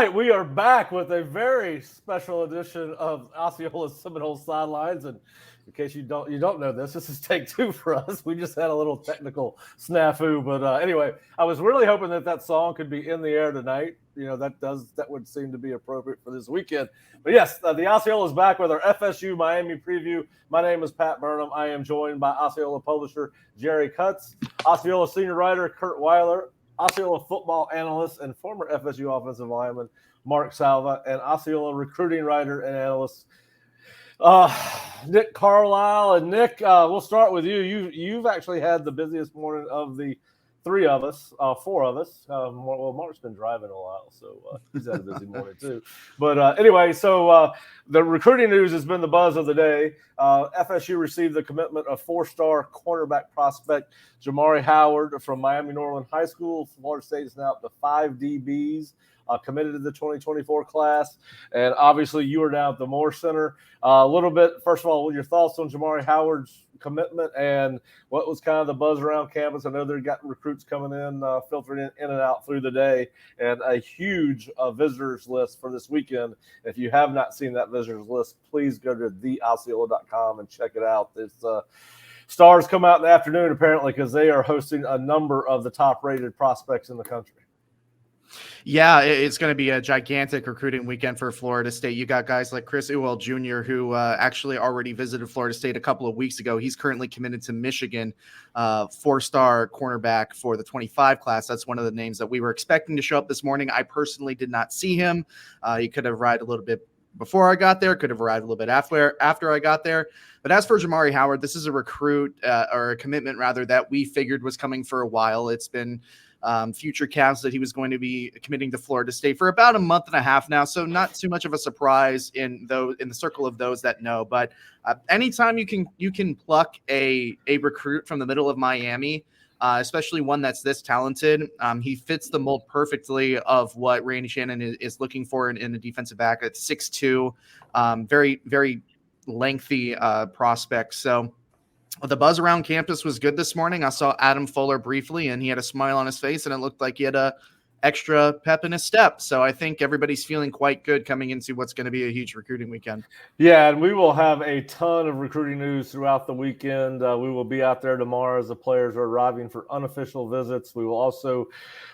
right, we are back with a very special edition of Osceola Seminole Sidelines, and in case you don't know this is take two for us. We just had a little technical snafu, but anyway, I was really hoping that song could be in the air tonight. You know, that would seem to be appropriate for this weekend. But yes, the Osceola is back with our FSU-Miami preview. My name is Pat Burnham. I am joined by Osceola publisher Jerry Kutz, Osceola senior writer Curt Weiler, Osceola football analyst and former FSU offensive lineman Mark Salva, and Osceola recruiting writer and analyst Nick Carlisle. And Nick, we'll start with you. You've actually had the busiest morning of the four of us. Well, Mark's been driving a while, so he's had a busy morning too. But anyway, so the recruiting news has been the buzz of the day. FSU received the commitment of four-star cornerback prospect Jamari Howard from Miami Norland High School. Florida State is now up to 5 DBs committed to the 2024 class. And obviously you were down at the Moore Center. A little bit, first of all, your thoughts on Jamari Howard's commitment and what was kind of the buzz around campus. I know they've got recruits coming in, filtering in and out through the day, and a huge visitors list for this weekend. If you have not seen that visitors list, please go to theosceola.com and check it out. It's Stars come out in the afternoon apparently because they are hosting a number of the top-rated prospects in the country. Yeah, it's going to be a gigantic recruiting weekend for Florida State. You got guys like Chris Ewell Jr., who actually already visited Florida State a couple of weeks ago. He's currently committed to Michigan, four-star cornerback for the 25 class. That's one of the names that we were expecting to show up this morning. I personally did not see him. He could have arrived a little bit before I got there, could have arrived a little bit after I got there. But as for Jamari Howard, this is a recruit or a commitment, rather, that we figured was coming for a while. It's been future cast that he was going to be committing to Florida State for about a month and a half now. So not too much of a surprise in the circle of those that know, but anytime you can pluck a recruit from the middle of Miami, especially one that's this talented, he fits the mold perfectly of what Randy Shannon is looking for in a defensive back at 6'2", very, very lengthy prospect. So the buzz around campus was good this morning. I saw Adam Fuller briefly, and he had a smile on his face, and it looked like he had a extra pep in his step. So I think everybody's feeling quite good coming into what's going to be a huge recruiting weekend. Yeah, and we will have a ton of recruiting news throughout the weekend. We will be out there tomorrow as the players are arriving for unofficial visits. We will also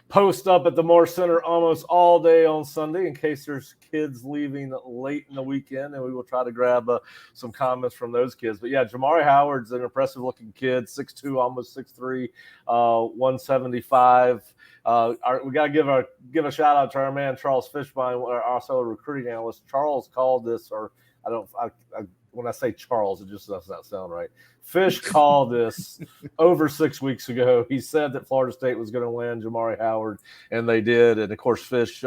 post up at the Moore Center almost all day on Sunday in case there's kids leaving late in the weekend, and we will try to grab some comments from those kids. But yeah, Jamari Howard's an impressive-looking kid, 6'2", almost 6'3", 175. We got to give a shout out to our man Charles Fishbein, also a recruiting analyst. Charles called this, or when I say Charles, it just does not sound right. Fish called this over 6 weeks ago. He said that Florida State was going to land Jamari Howard, and they did. And of course, Fish,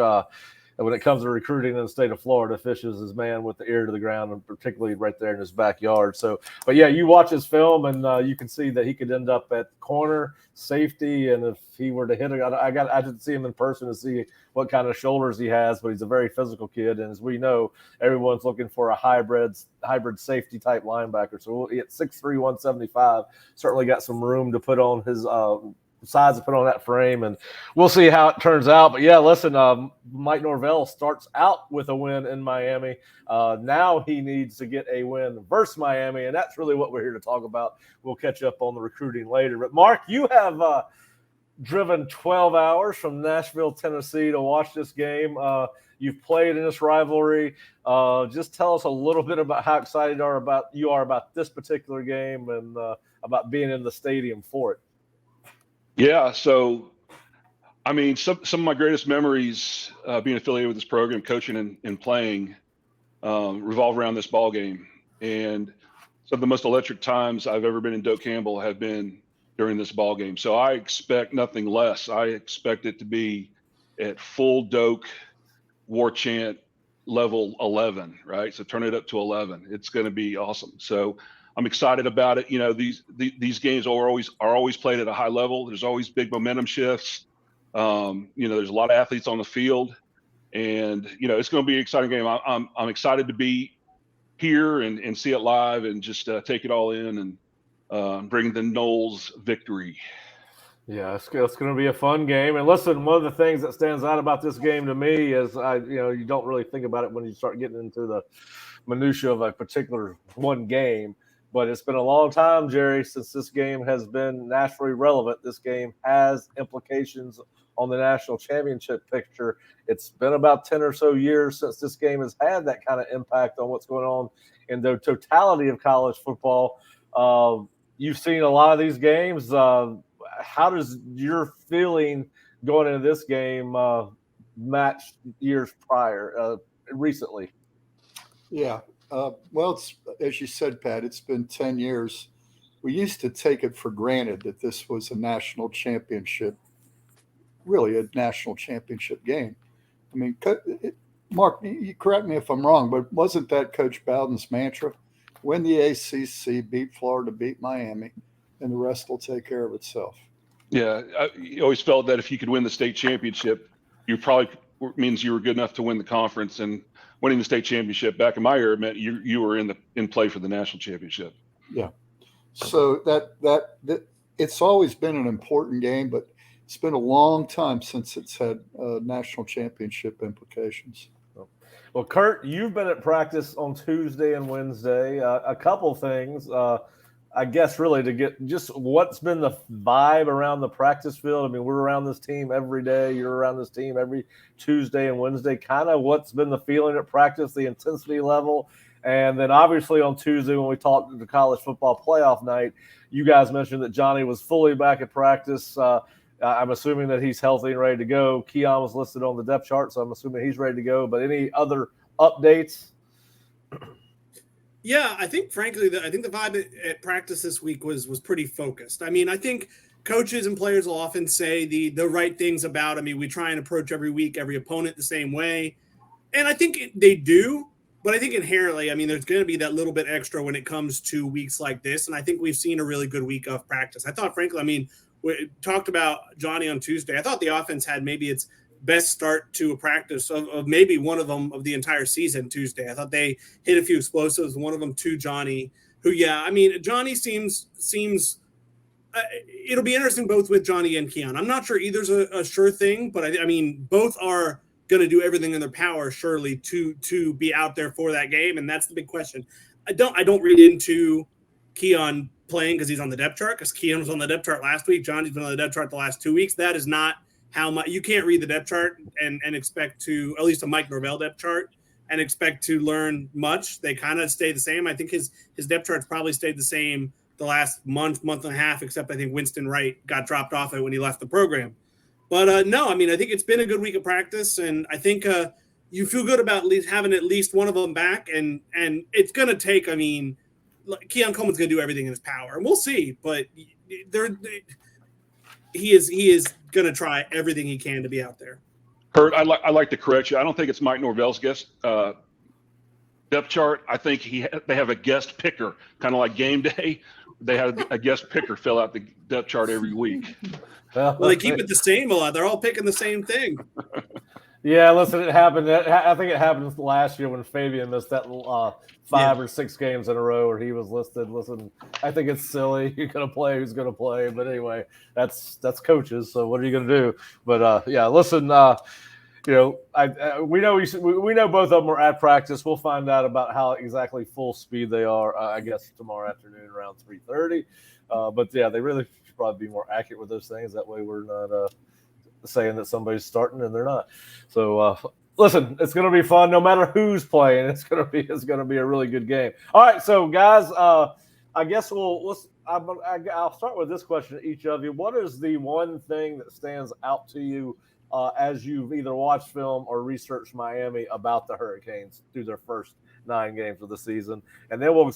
when it comes to recruiting in the state of Florida, Fish is his man with the ear to the ground, and particularly right there in his backyard. So, but yeah, you watch his film, and you can see that he could end up at corner, safety, and if he were to hit it, I didn't see him in person to see what kind of shoulders he has, but he's a very physical kid, and as we know, everyone's looking for a hybrid safety type linebacker. So at 6'3", 175, certainly got some room to put on his size to put on that frame, and we'll see how it turns out. But yeah, listen, Mike Norvell starts out with a win in Miami. Now he needs to get a win versus Miami, and that's really what we're here to talk about. We'll catch up on the recruiting later. But Mark, you have driven 12 hours from Nashville, Tennessee to watch this game. You've played in this rivalry. Just tell us a little bit about how excited you are about this particular game and about being in the stadium for it. Yeah, so I mean, some of my greatest memories being affiliated with this program, coaching and playing, revolve around this ball game. And some of the most electric times I've ever been in Doak Campbell have been during this ball game. So I expect nothing less. I expect it to be at full Doak war chant level 11, right? So turn it up to 11. It's going to be awesome. So I'm excited about it. You know, these games are always played at a high level. There's always big momentum shifts. You know, there's a lot of athletes on the field, and you know, it's going to be an exciting game. I'm excited to be here and see it live and just take it all in and bring the Noles victory. Yeah, it's going to be a fun game. And listen, one of the things that stands out about this game to me is you don't really think about it when you start getting into the minutia of a particular one game. But it's been a long time, Jerry, since this game has been nationally relevant. This game has implications on the national championship picture. It's been about 10 or so years since this game has had that kind of impact on what's going on in the totality of college football. You've seen a lot of these games. How does your feeling going into this game match years prior, recently? Yeah. Well, it's, as you said, Pat, it's been 10 years. We used to take it for granted that this was a national championship, really a national championship game. I mean, Mark, you correct me if I'm wrong, but wasn't that Coach Bowden's mantra? Win the ACC, beat Florida, beat Miami, and the rest will take care of itself. Yeah, you always felt that if you could win the state championship, you probably means you were good enough to win the conference, and winning the state championship back in my era meant you were in play for the national championship. Yeah. So that it's always been an important game, but it's been a long time since it's had national championship implications. Well, Curt, you've been at practice on Tuesday and Wednesday. A couple things, I guess, really to get just what's been the vibe around the practice field. I mean, we're around this team every day. You're around this team every Tuesday and Wednesday. Kind of what's been the feeling at practice, the intensity level. And then obviously on Tuesday when we talked to the college football playoff night, you guys mentioned that Johnny was fully back at practice. I'm assuming that he's healthy and ready to go. Keon was listed on the depth chart, so I'm assuming he's ready to go. But any other updates? Yeah, I think, frankly, the vibe at practice this week was pretty focused. I mean, I think coaches and players will often say the right things about, I mean, we try and approach every week, every opponent the same way. And I think they do, but I think inherently, I mean, there's going to be that little bit extra when it comes to weeks like this. And I think we've seen a really good week of practice. I thought, frankly, I mean, we talked about Johnny on Tuesday. I thought the offense had maybe its best start to a practice of maybe one of them of the entire season Tuesday. I thought they hit a few explosives, one of them to Johnny, who, yeah, I mean, Johnny seems it'll be interesting both with Johnny and Keon. I'm not sure either's a sure thing, but I mean, both are going to do everything in their power, surely, to be out there for that game. And that's the big question. I don't read into Keon playing because he's on the depth chart, because Keon was on the depth chart last week. Johnny's been on the depth chart the last 2 weeks. That is not how much you can't read the depth chart and expect to, at least a Mike Norvell depth chart, and expect to learn much. They kind of stay the same. I think his depth chart's probably stayed the same the last month and a half, except I think Winston Wright got dropped off it when he left the program. But no, I mean, I think it's been a good week of practice, and I think you feel good about having at least one of them back, and it's going to take, I mean, Keon Coleman's going to do everything in his power, and we'll see, but he is going to try everything he can to be out there. Curt, I'd like to correct you. I don't think it's Mike Norvell's guest depth chart. I think they have a guest picker, kind of like game day. They have a guest picker fill out the depth chart every week. Well, they keep it the same a lot. They're all picking the same thing. Yeah, listen, it happened. I think it happened last year when Fabian missed that 5 or 6 games in a row where he was listed. Listen, I think it's silly. You're going to play who's going to play. But anyway, that's coaches. So what are you going to do? But, yeah, listen, we know both of them are at practice. We'll find out about how exactly full speed they are, I guess, tomorrow afternoon around 3:30. But, yeah, they really should probably be more accurate with those things. That way we're not saying that somebody's starting and they're not. So listen, it's going to be fun no matter who's playing. It's going to be a really good game. All right, so guys, I guess I'll start with this question to each of you. What is the one thing that stands out to you as you've either watched film or researched Miami about the Hurricanes through their first 9 games of the season? And then we'll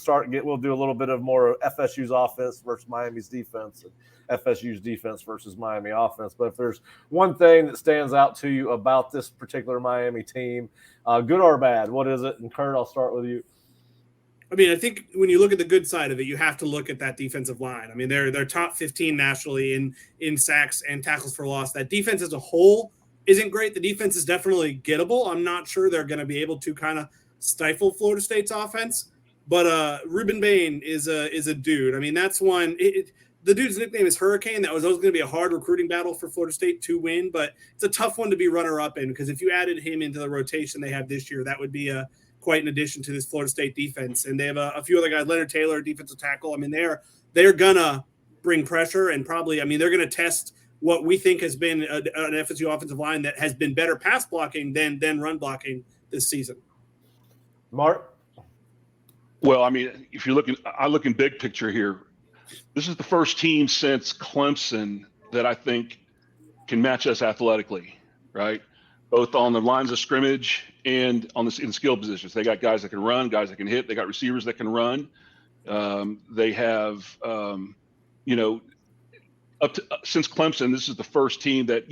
do a little bit of more FSU's offense versus Miami's defense, and FSU's defense versus Miami offense. But if there's one thing that stands out to you about this particular Miami team, good or bad, what is it? And Curt, I'll start with you. I mean, I think when you look at the good side of it, you have to look at that defensive line. I mean, they're top 15 nationally in sacks and tackles for loss. That defense as a whole isn't great. The defense is definitely gettable. I'm not sure they're going to be able to kind of stifle Florida State's offense, but Ruben Bain is a dude. I mean, that's one. the dude's nickname is Hurricane. That was always going to be a hard recruiting battle for Florida State to win, but it's a tough one to be runner-up in because if you added him into the rotation they have this year, that would be quite an addition to this Florida State defense. And they have a few other guys, Leonard Taylor, defensive tackle. I mean, they're going to bring pressure and probably, I mean, they're going to test what we think has been an FSU offensive line that has been better pass blocking than run blocking this season. Mark? Well, I mean, if you're looking, I look in big picture here. This is the first team since Clemson that I think can match us athletically, right? Both on the lines of scrimmage and in skill positions. They got guys that can run, guys that can hit. They got receivers that can run. They have, since Clemson, this is the first team that,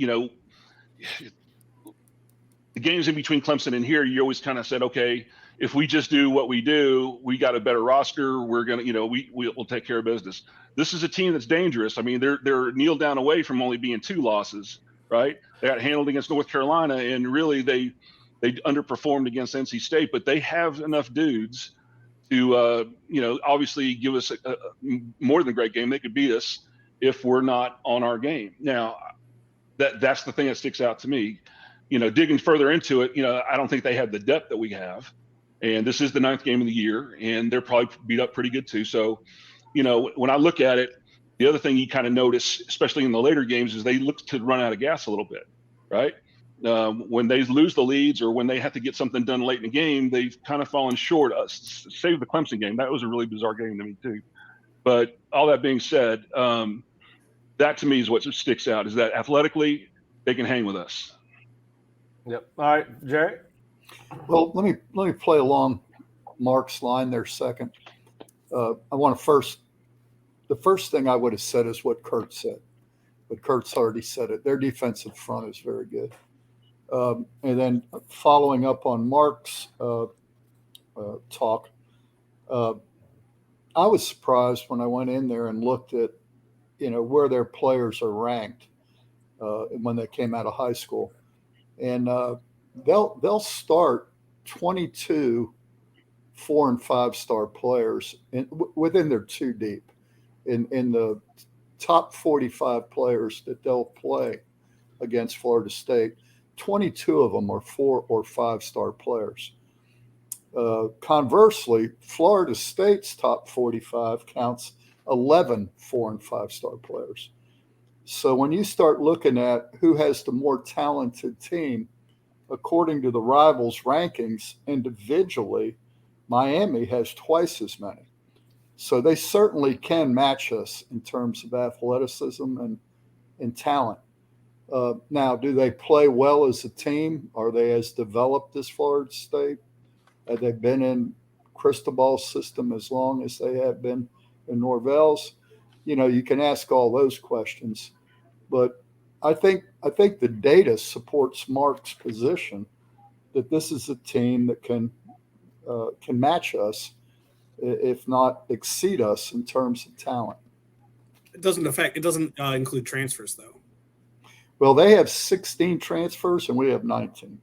the games in between Clemson and here, you always kind of said, okay, if we just do what we do, we got a better roster. We're going to, we'll take care of business. This is a team that's dangerous. I mean, they're kneeled down away from only being 2 losses, right? They got handled against North Carolina, and really they underperformed against NC State, but they have enough dudes to, obviously give us a more than a great game. They could beat us if we're not on our game. Now, that's the thing that sticks out to me. Digging further into it, I don't think they have the depth that we have. And this is the 9th game of the year, and they're probably beat up pretty good too. So, when I look at it, the other thing you kind of notice, especially in the later games, is they look to run out of gas a little bit, right? When they lose the leads or when they have to get something done late in the game, they've kind of fallen short. Save the Clemson game. That was a really bizarre game to me too. But all that being said, that to me is what sticks out, is that athletically they can hang with us. Yep. All right, Jerry? Well, let me play along Mark's line there second. I want to the first thing I would have said is what Curt said, but Kurt's already said it. Their defensive front is very good. And then following up on Mark's talk, I was surprised when I went in there and looked at, where their players are ranked when they came out of high school. And they'll start 22 4- and 5-star players within their 2 deep in the top 45 players that they'll play against Florida State. 22 of them are 4- or 5-star players. Conversely, Florida State's top 45 counts 11 4- and 5-star players. So when you start looking at who has the more talented team, according to the rivals' rankings individually, Miami has twice as many. So they certainly can match us in terms of athleticism and talent. Now, do they play well as a team? Are they as developed as Florida State? Have they been in Cristobal's system as long as they have been in Norvell's? You can ask all those questions. But I think the data supports Mark's position that this is a team that can match us, if not exceed us in terms of talent. It doesn't include transfers though. Well, they have 16 transfers and we have 19.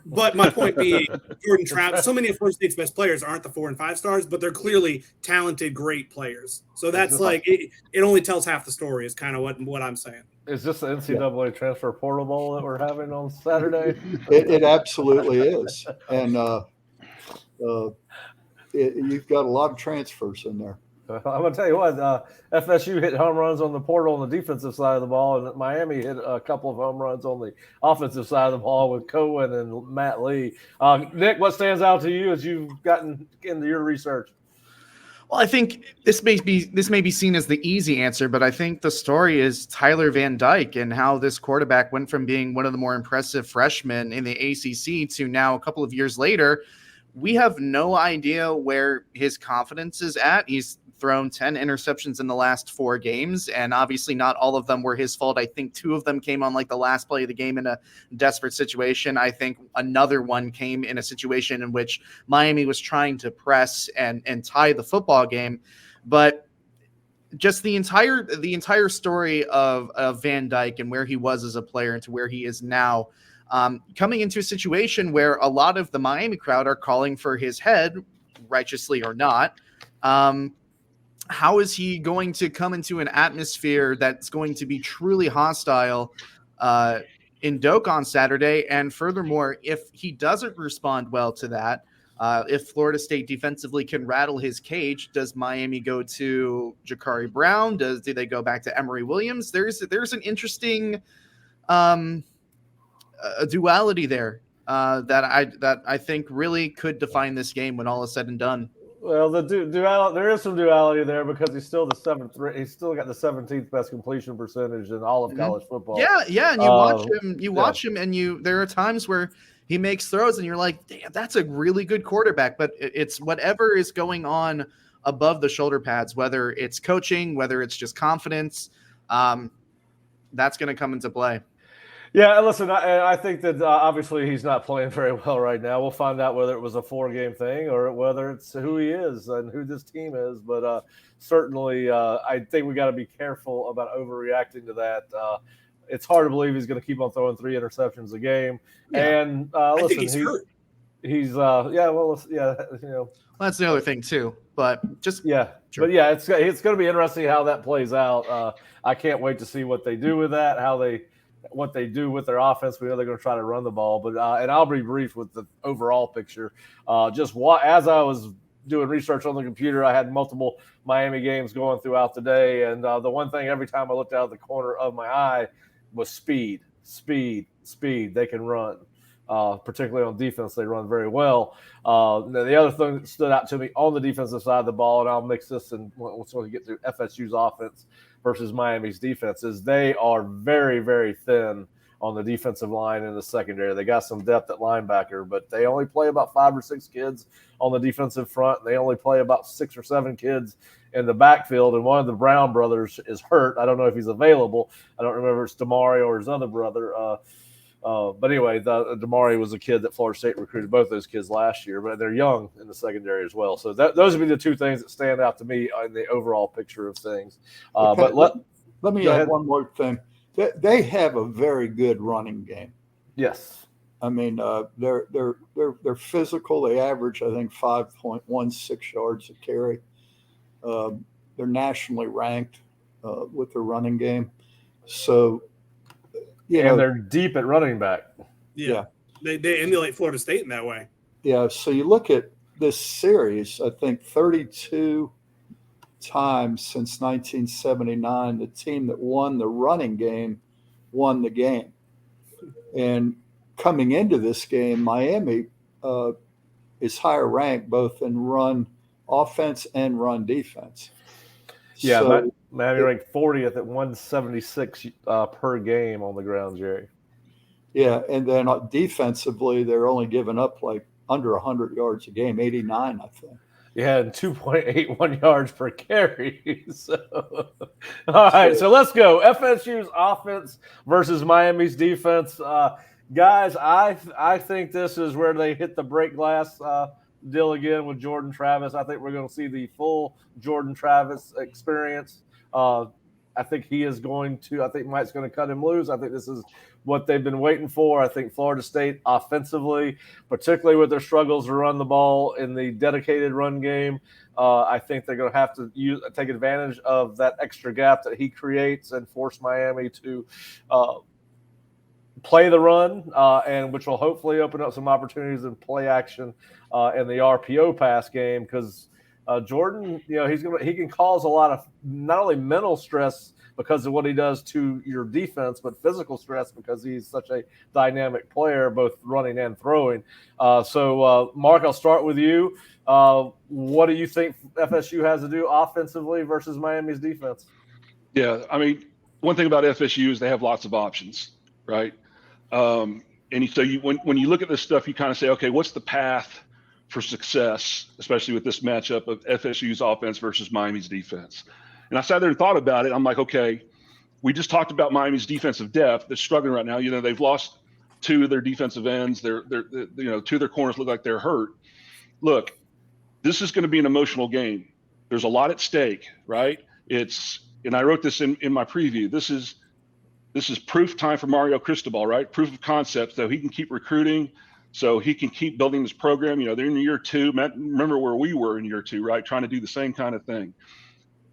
But my point being, Jordan Travis, so many of Florida State's best players aren't the 4- and 5-stars, but they're clearly talented, great players. So that's it only tells half the story is kind of what I'm saying. Is this the NCAA transfer portal bowl that we're having on Saturday? It absolutely is. And you've got a lot of transfers in there. I'm going to tell you what, FSU hit home runs on the portal on the defensive side of the ball, and Miami hit a couple of home runs on the offensive side of the ball with Cohen and Matt Lee. Nick, what stands out to you as you've gotten into your research? Well, I think this may be seen as the easy answer, but I think the story is Tyler Van Dyke and how this quarterback went from being one of the more impressive freshmen in the ACC to now a couple of years later, we have no idea where his confidence is at. He's thrown 10 interceptions in the last 4 games, and obviously not all of them were his fault. I think 2 of them came on like the last play of the game in a desperate situation. I think another one came in a situation in which Miami was trying to press and tie the football game. But just the entire story of Van Dyke and where he was as a player and to where he is now, coming into a situation where a lot of the Miami crowd are calling for his head, righteously or not. how is he going to come into an atmosphere that's going to be truly hostile in Doak on Saturday? And furthermore, if he doesn't respond well to that, if Florida State defensively can rattle his cage, does Miami go to Jakari Brown? Do they go back to Emory Williams? There's an interesting duality there that I think really could define this game when all is said and done. Well, there is some duality there because he's still he's still got the 17th best completion percentage in all of college football. Yeah, and you watch him, and there are times where he makes throws, and you're like, damn, that's a really good quarterback. But it's whatever is going on above the shoulder pads, whether it's coaching, whether it's just confidence, that's going to come into play. Yeah, listen, I think that obviously he's not playing very well right now. We'll find out whether it was a 4-game thing or whether it's who he is and who this team is. But certainly, I think we got to be careful about overreacting to that. It's hard to believe he's going to keep on throwing 3 interceptions a game. Yeah. And listen, he's hurt. He's well, that's the other thing too. But just sure. But yeah, it's going to be interesting how that plays out. I can't wait to see what they do with that, what they do with their offense. We know they're going to try to run the ball, but and I'll be brief with the overall picture. As I was doing research on the computer, I had multiple Miami games going throughout the day, and the one thing every time I looked out of the corner of my eye was speed. They can run, particularly on defense. They run very well. The other thing that stood out to me on the defensive side of the ball, and I'll mix this and once we get through FSU's offense versus Miami's defense, is they are very, very thin on the defensive line in the secondary. They got some depth at linebacker, but they only play about 5 or 6 kids on the defensive front. And they only play about 6 or 7 kids in the backfield. And one of the Brown brothers is hurt. I don't know if he's available. I don't remember if it's Damari or his other brother. But anyway, Damari was a kid that Florida State recruited both those kids last year, but they're young in the secondary as well. So those would be the 2 things that stand out to me in the overall picture of things. But let me add one more thing. They have a very good running game. Yes. I mean, they're physical. They average, I think, 5.16 yards a carry. They're nationally ranked with their running game. So, and they're deep at running back. Yeah. They emulate Florida State in that way. Yeah. So you look at this series, I think 32 times since 1979, the team that won the running game won the game. And coming into this game, Miami is higher ranked both in run offense and run defense. Yeah, so, Miami ranked 40th at 176 per game on the ground, Jerry. Yeah, and then defensively, they're only giving up like under 100 yards a game, 89, I think. Yeah, and 2.81 yards per carry. So, all right, so let's go. FSU's offense versus Miami's defense. Guys, I think this is where they hit the break glass deal again with Jordan Travis. I think we're going to see the full Jordan Travis experience. I think he is going to – I think Mike's going to cut him loose. I think this is what they've been waiting for. I think Florida State offensively, particularly with their struggles to run the ball in the dedicated run game, I think they're going to have to take advantage of that extra gap that he creates and force Miami to play the run, and which will hopefully open up some opportunities in play action in the RPO pass game because Jordan, he can cause a lot of not only mental stress because of what he does to your defense, but physical stress because he's such a dynamic player, both running and throwing. So, Mark, I'll start with you. What do you think FSU has to do offensively versus Miami's defense? Yeah, I mean, one thing about FSU is they have lots of options, right? And so when you look at this stuff, you kind of say, okay, what's the path for success, especially with this matchup of FSU's offense versus Miami's defense? And I sat there and thought about it. I'm like, okay, we just talked about Miami's defensive depth. They're struggling right now. They've lost 2 of their defensive ends. They're 2 of their corners look like they're hurt. Look, this is going to be an emotional game. There's a lot at stake, right? And I wrote this in my preview. This is proof time for Mario Cristobal, right? Proof of concept, so he can keep recruiting, so he can keep building this program. They're in year 2. Remember where we were in year 2, right? Trying to do the same kind of thing.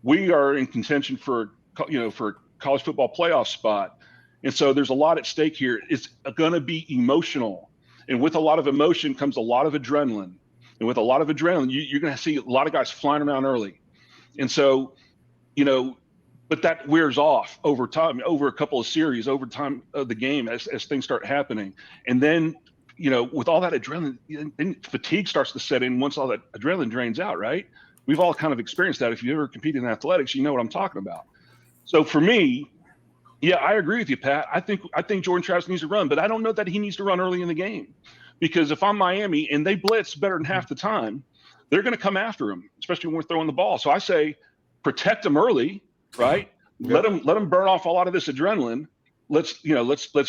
we are in contention for college football playoff spot. And so there's a lot at stake here. It's going to be emotional. And with a lot of emotion comes a lot of adrenaline. And with a lot of adrenaline, you're going to see a lot of guys flying around early. And so, but that wears off over time, over a couple of series, over time of the game as things start happening. And then, with all that adrenaline, then fatigue starts to set in once all that adrenaline drains out, right? We've all kind of experienced that. If you ever competed in athletics, you know what I'm talking about. So for me, yeah, I agree with you, Pat. I think Jordan Travis needs to run, but I don't know that he needs to run early in the game, because if I'm Miami and they blitz better than half the time, they're going to come after him, especially when we're throwing the ball. So I say protect him early, right? Yeah. Let him burn off a lot of this adrenaline. Let's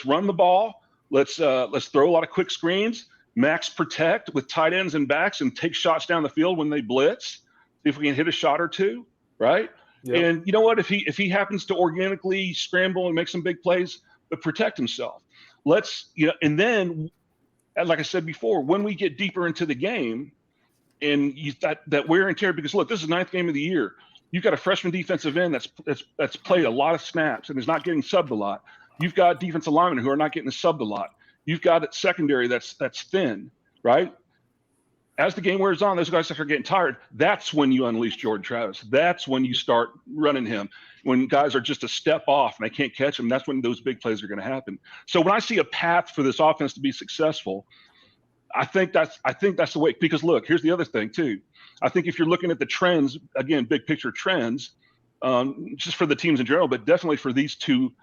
run the ball. Let's throw a lot of quick screens, max protect with tight ends and backs, and take shots down the field when they blitz. See if we can hit a shot or two, right? Yep. And you know what? If he happens to organically scramble and make some big plays, but protect himself. And then, like I said before, when we get deeper into the game, and that wear and tear, because look, this is the 9th game of the year. You've got a freshman defensive end that's played a lot of snaps and is not getting subbed a lot. You've got defensive linemen who are not getting subbed a lot. You've got a secondary that's thin, right? As the game wears on, those guys are getting tired. That's when you unleash Jordan Travis. That's when you start running him. When guys are just a step off and they can't catch him, that's when those big plays are going to happen. So when I see a path for this offense to be successful, I think that's the way. Because look, here's the other thing too. I think if you're looking at the trends, again, big picture trends, just for the teams in general, but definitely for these two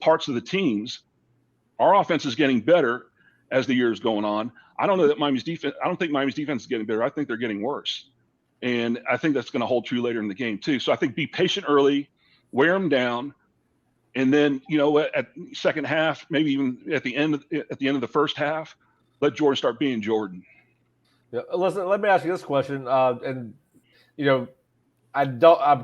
parts of the teams, our offense is getting better as the year is going on. I don't think Miami's defense is getting better. I think they're getting worse. And I think that's going to hold true later in the game too. So I think be patient early, wear them down. And then, at second half, maybe even at the end of the first half, let Jordan start being Jordan. Yeah. Listen, let me ask you this question. I'm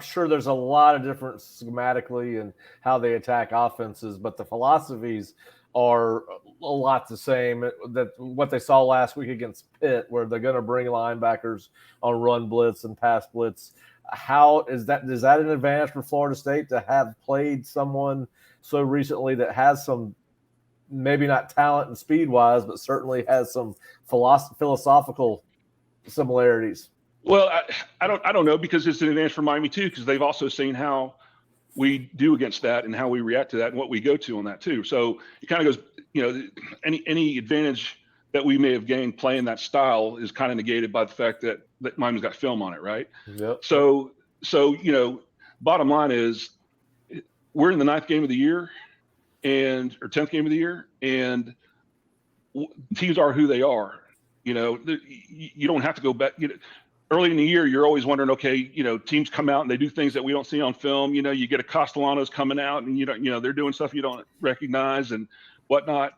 sure there's a lot of difference schematically and how they attack offenses, but the philosophies are a lot the same. That what they saw last week against Pitt, where they're going to bring linebackers on run blitz and pass blitz. Is that an advantage for Florida State to have played someone so recently that has some, maybe not talent and speed wise, but certainly has some philosophical similarities? Well, I don't know, because it's an advantage for Miami too, because they've also seen how we do against that and how we react to that and what we go to on that too. So it kind of goes, any advantage that we may have gained playing that style is kind of negated by the fact that Miami's got film on it, right? Yep. So bottom line is we're in the 9th game of the year or 10th game of the year, and teams are who they are. You don't have to go back. Early in the year, you're always wondering, okay, teams come out and they do things that we don't see on film. You get a Castellanos coming out and they're doing stuff you don't recognize and whatnot.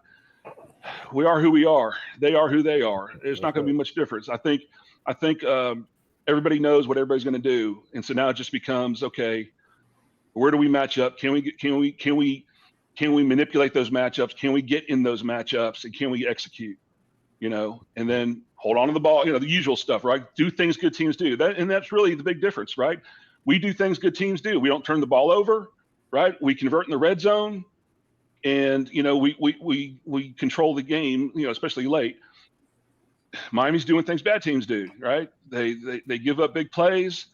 We are who we are. They are who they are. There's not going to be much difference. I think everybody knows what everybody's going to do, and so now it just becomes, okay, where do we match up? Can we manipulate those matchups? Can we get in those matchups, and can we execute? And then hold on to the ball, the usual stuff, right? Do things good teams do. And that's really the big difference, right? We do things good teams do. We don't turn the ball over, right? We convert in the red zone, and we control the game, especially late. Miami's doing things bad teams do, right? They give up big plays.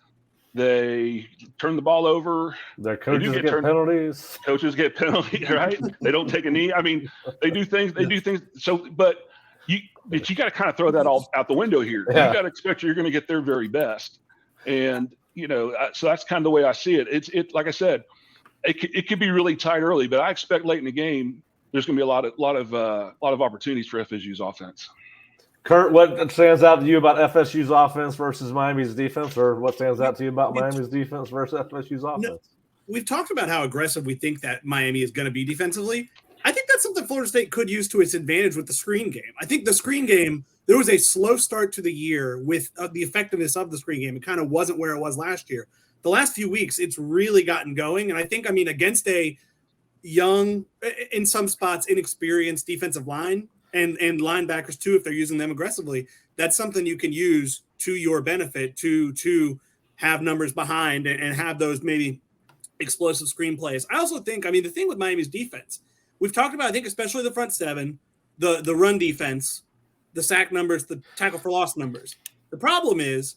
They turn the ball over. Their coaches get penalties. Coaches get penalties, right? They don't take a knee. I mean, they do things. So, but you got to kind of throw that all out the window here. Yeah. You got to expect you're going to get their very best, and so that's kind of the way I see it. It's like I said, it could be really tight early, but I expect late in the game there's going to be a lot of opportunities for FSU's offense. Curt, what stands out to you about FSU's offense versus Miami's defense, or what stands out to you about Miami's defense versus FSU's offense? No, we've talked about how aggressive we think that Miami is going to be defensively. I think that's something Florida State could use to its advantage with the screen game. I think the screen game, there was a slow start to the year with the effectiveness of the screen game. It kind of wasn't where it was last year. The last few weeks, it's really gotten going. And I think, against a young, in some spots, inexperienced defensive line and linebackers too, if they're using them aggressively, that's something you can use to your benefit to have numbers behind and have those maybe explosive screenplays. I also think, the thing with Miami's defense, we've talked about, I think, especially the front seven, the run defense, the sack numbers, the tackle for loss numbers. The problem is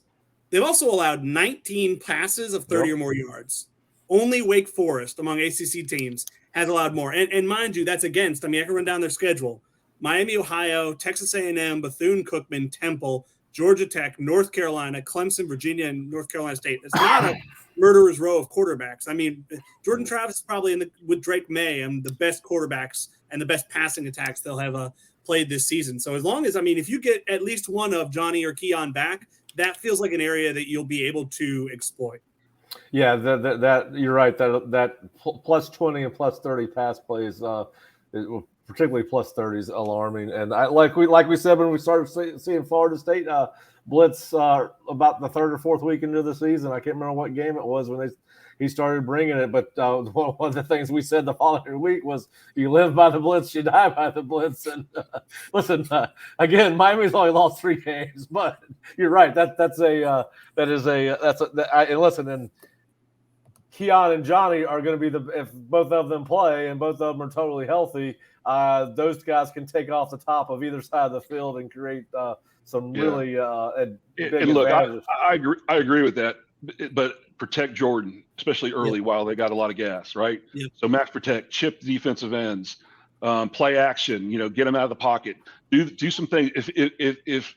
they've also allowed 19 passes of 30 or more yards. Only Wake Forest among ACC teams has allowed more. And mind you, that's against, I can run down their schedule. Miami, Ohio, Texas A&M, Bethune-Cookman, Temple, Georgia Tech, North Carolina, Clemson, Virginia, and North Carolina State. It's not a murderer's row of quarterbacks. Jordan Travis is probably with Drake May the best quarterbacks and the best passing attacks they'll have played this season. So as long as, if you get at least one of Johnny or Keon back, that feels like an area that you'll be able to exploit. Yeah, that you're right. That plus 20 and plus 30 pass plays, particularly plus 30 is alarming. And like we said when we started seeing Florida State blitz about the third or fourth week into the season. I can't remember what game it was when he started bringing it. But one of the things we said the following week was, "You live by the blitz, you die by the blitz." And listen, again, Miami's only lost 3 games, but you're right. And Keon and Johnny are going to be if both of them play and both of them are totally healthy, those guys can take off the top of either side of the field and create some really big advantages. I agree with that, but protect Jordan, especially early while they got a lot of gas, right? Yeah. So max protect, chip the defensive ends, play action, get them out of the pocket, do some things. If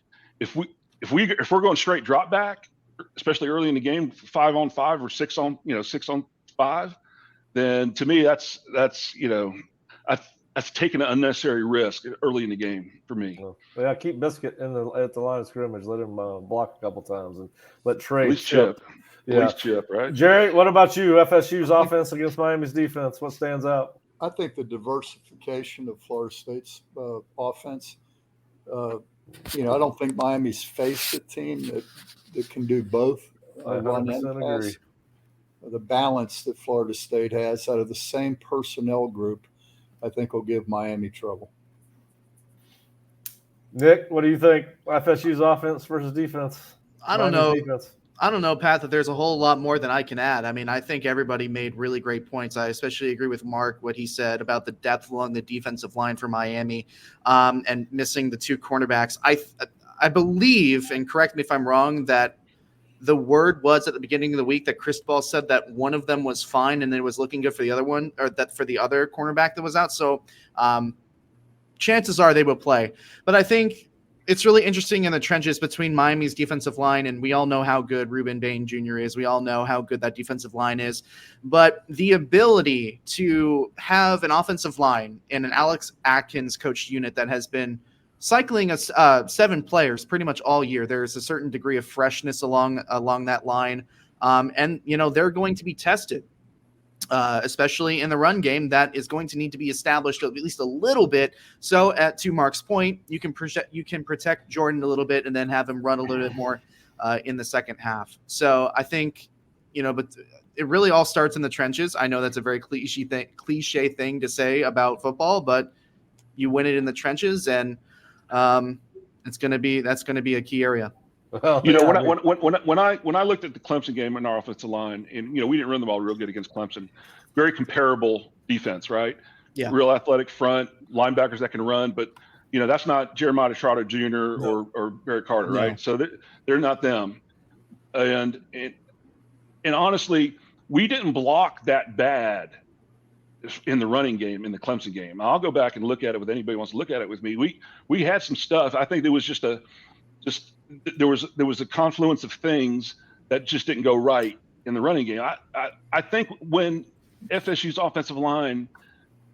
we're going straight drop back, especially early in the game, 5-on-5 or 6-on-5, then to me that's taking an unnecessary risk early in the game for me. Yeah, keep Biscuit at the line of scrimmage. Let him block a couple times and let Trey at least chip. Yeah. At least chip, right? Jerry, what about you? FSU's offense against Miami's defense. What stands out? I think the diversification of Florida State's offense. I don't think Miami's faced a team that can do both. Run and pass. Agree. The balance that Florida State has out of the same personnel group, I think, will give Miami trouble. Nick, what do you think? FSU's offense versus defense? I don't know. I don't know, Pat, that there's a whole lot more than I can add. I think everybody made really great points. I especially agree with Mark, what he said about the depth along the defensive line for Miami and missing the 2 cornerbacks. I believe, and correct me if I'm wrong, that the word was at the beginning of the week that Cristobal said that one of them was fine and it was looking good for the other one, or that for the other cornerback that was out. So chances are they will play. But I think it's really interesting in the trenches between Miami's defensive line, and we all know how good Ruben Bain Jr. is. We all know how good that defensive line is. But the ability to have an offensive line in an Alex Atkins coached unit that has been cycling 7 players pretty much all year, there's a certain degree of freshness along that line. And they're going to be tested, especially in the run game. That is going to need to be established at least a little bit. So to Mark's point, you can protect Jordan a little bit and then have him run a little bit more in the second half. So I think, but it really all starts in the trenches. I know that's a very cliche thing to say about football, but you win it in the trenches, and that's going to be a key area. Well, when I looked at the Clemson game in our offensive line, and we didn't run the ball real good against Clemson. Very comparable defense, right? Yeah. Real athletic front, linebackers that can run, but that's not Jeremiah Trotter Jr. or Barry Carter, right? So they're not them. And honestly, we didn't block that bad in the running game in the Clemson game. I'll go back and look at it with anybody who wants to look at it with me. We had some stuff. I think there was there was a confluence of things that just didn't go right in the running game. I think when FSU's offensive line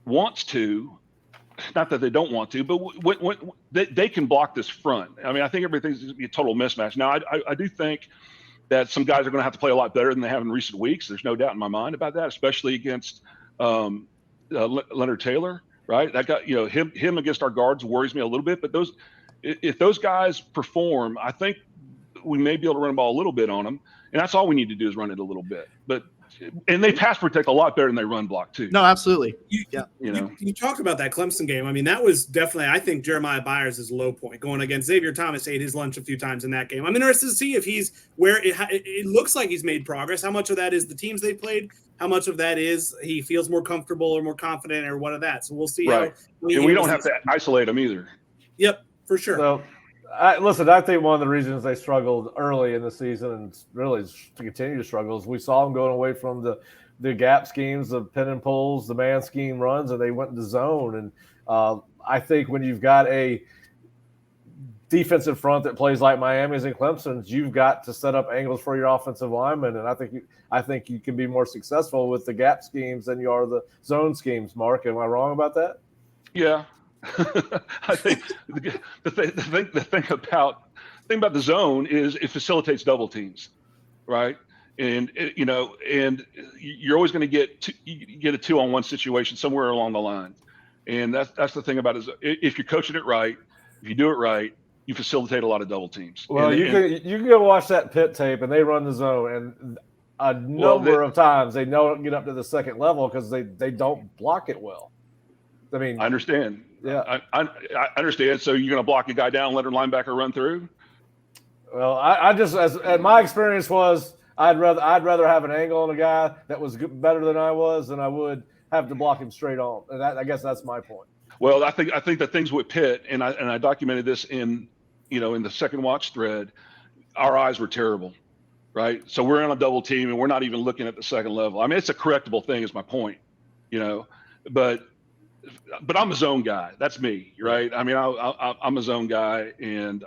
wants to, not that they don't want to, but when they can block this front. I think everything's going to be a total mismatch. Now, I do think that some guys are going to have to play a lot better than they have in recent weeks. There's no doubt in my mind about that, especially against Leonard Taylor, right? That guy, him against our guards worries me a little bit. But if those guys perform, I think we may be able to run the ball a little bit on them, and that's all we need to do is run it a little bit. But and they pass protect a lot better than they run block too. No, absolutely. You talked about that Clemson game. I mean, that was definitely, I think, Jeremiah Byers' low point going against Xavier Thomas. Ate his lunch a few times in that game. I'm interested to see if he's where it looks like he's made progress. How much of that is the teams they played? How much of that is he feels more comfortable or more confident or what of that? So we'll see. Right. And we don't have to isolate him either. Yep, for sure. So, I think one of the reasons they struggled early in the season and really to continue to struggle is we saw them going away from the gap schemes, the pin and pulls, the man scheme runs, and they went into zone. And I think when you've got a defensive front that plays like Miami's and Clemson's, you've got to set up angles for your offensive linemen. And I think you can be more successful with the gap schemes than you are the zone schemes. Mark, am I wrong about that? Yeah. I think the thing about the zone is it facilitates double teams, right? And and you're always going to get a 2-on-1 situation somewhere along the line, and that's the thing about it. If you're coaching it right, if you do it right, you facilitate a lot of double teams. Well, you can go watch that Pitt tape, and they run the zone, and a number of times they don't get up to the second level because they don't block it well. I mean, I understand. Yeah, I understand. So you're going to block a guy down, let a linebacker run through? Well, I just and my experience was I'd rather have an angle on a guy that was better than I was than I would have to block him straight on. And I guess that's my point. Well, I think the things with Pitt, and I documented this in the second watch thread, our eyes were terrible, right? So we're on a double team and we're not even looking at the second level. I mean, it's a correctable thing, is my point, but I'm a zone guy. That's me, right? I mean, I'm a zone guy, and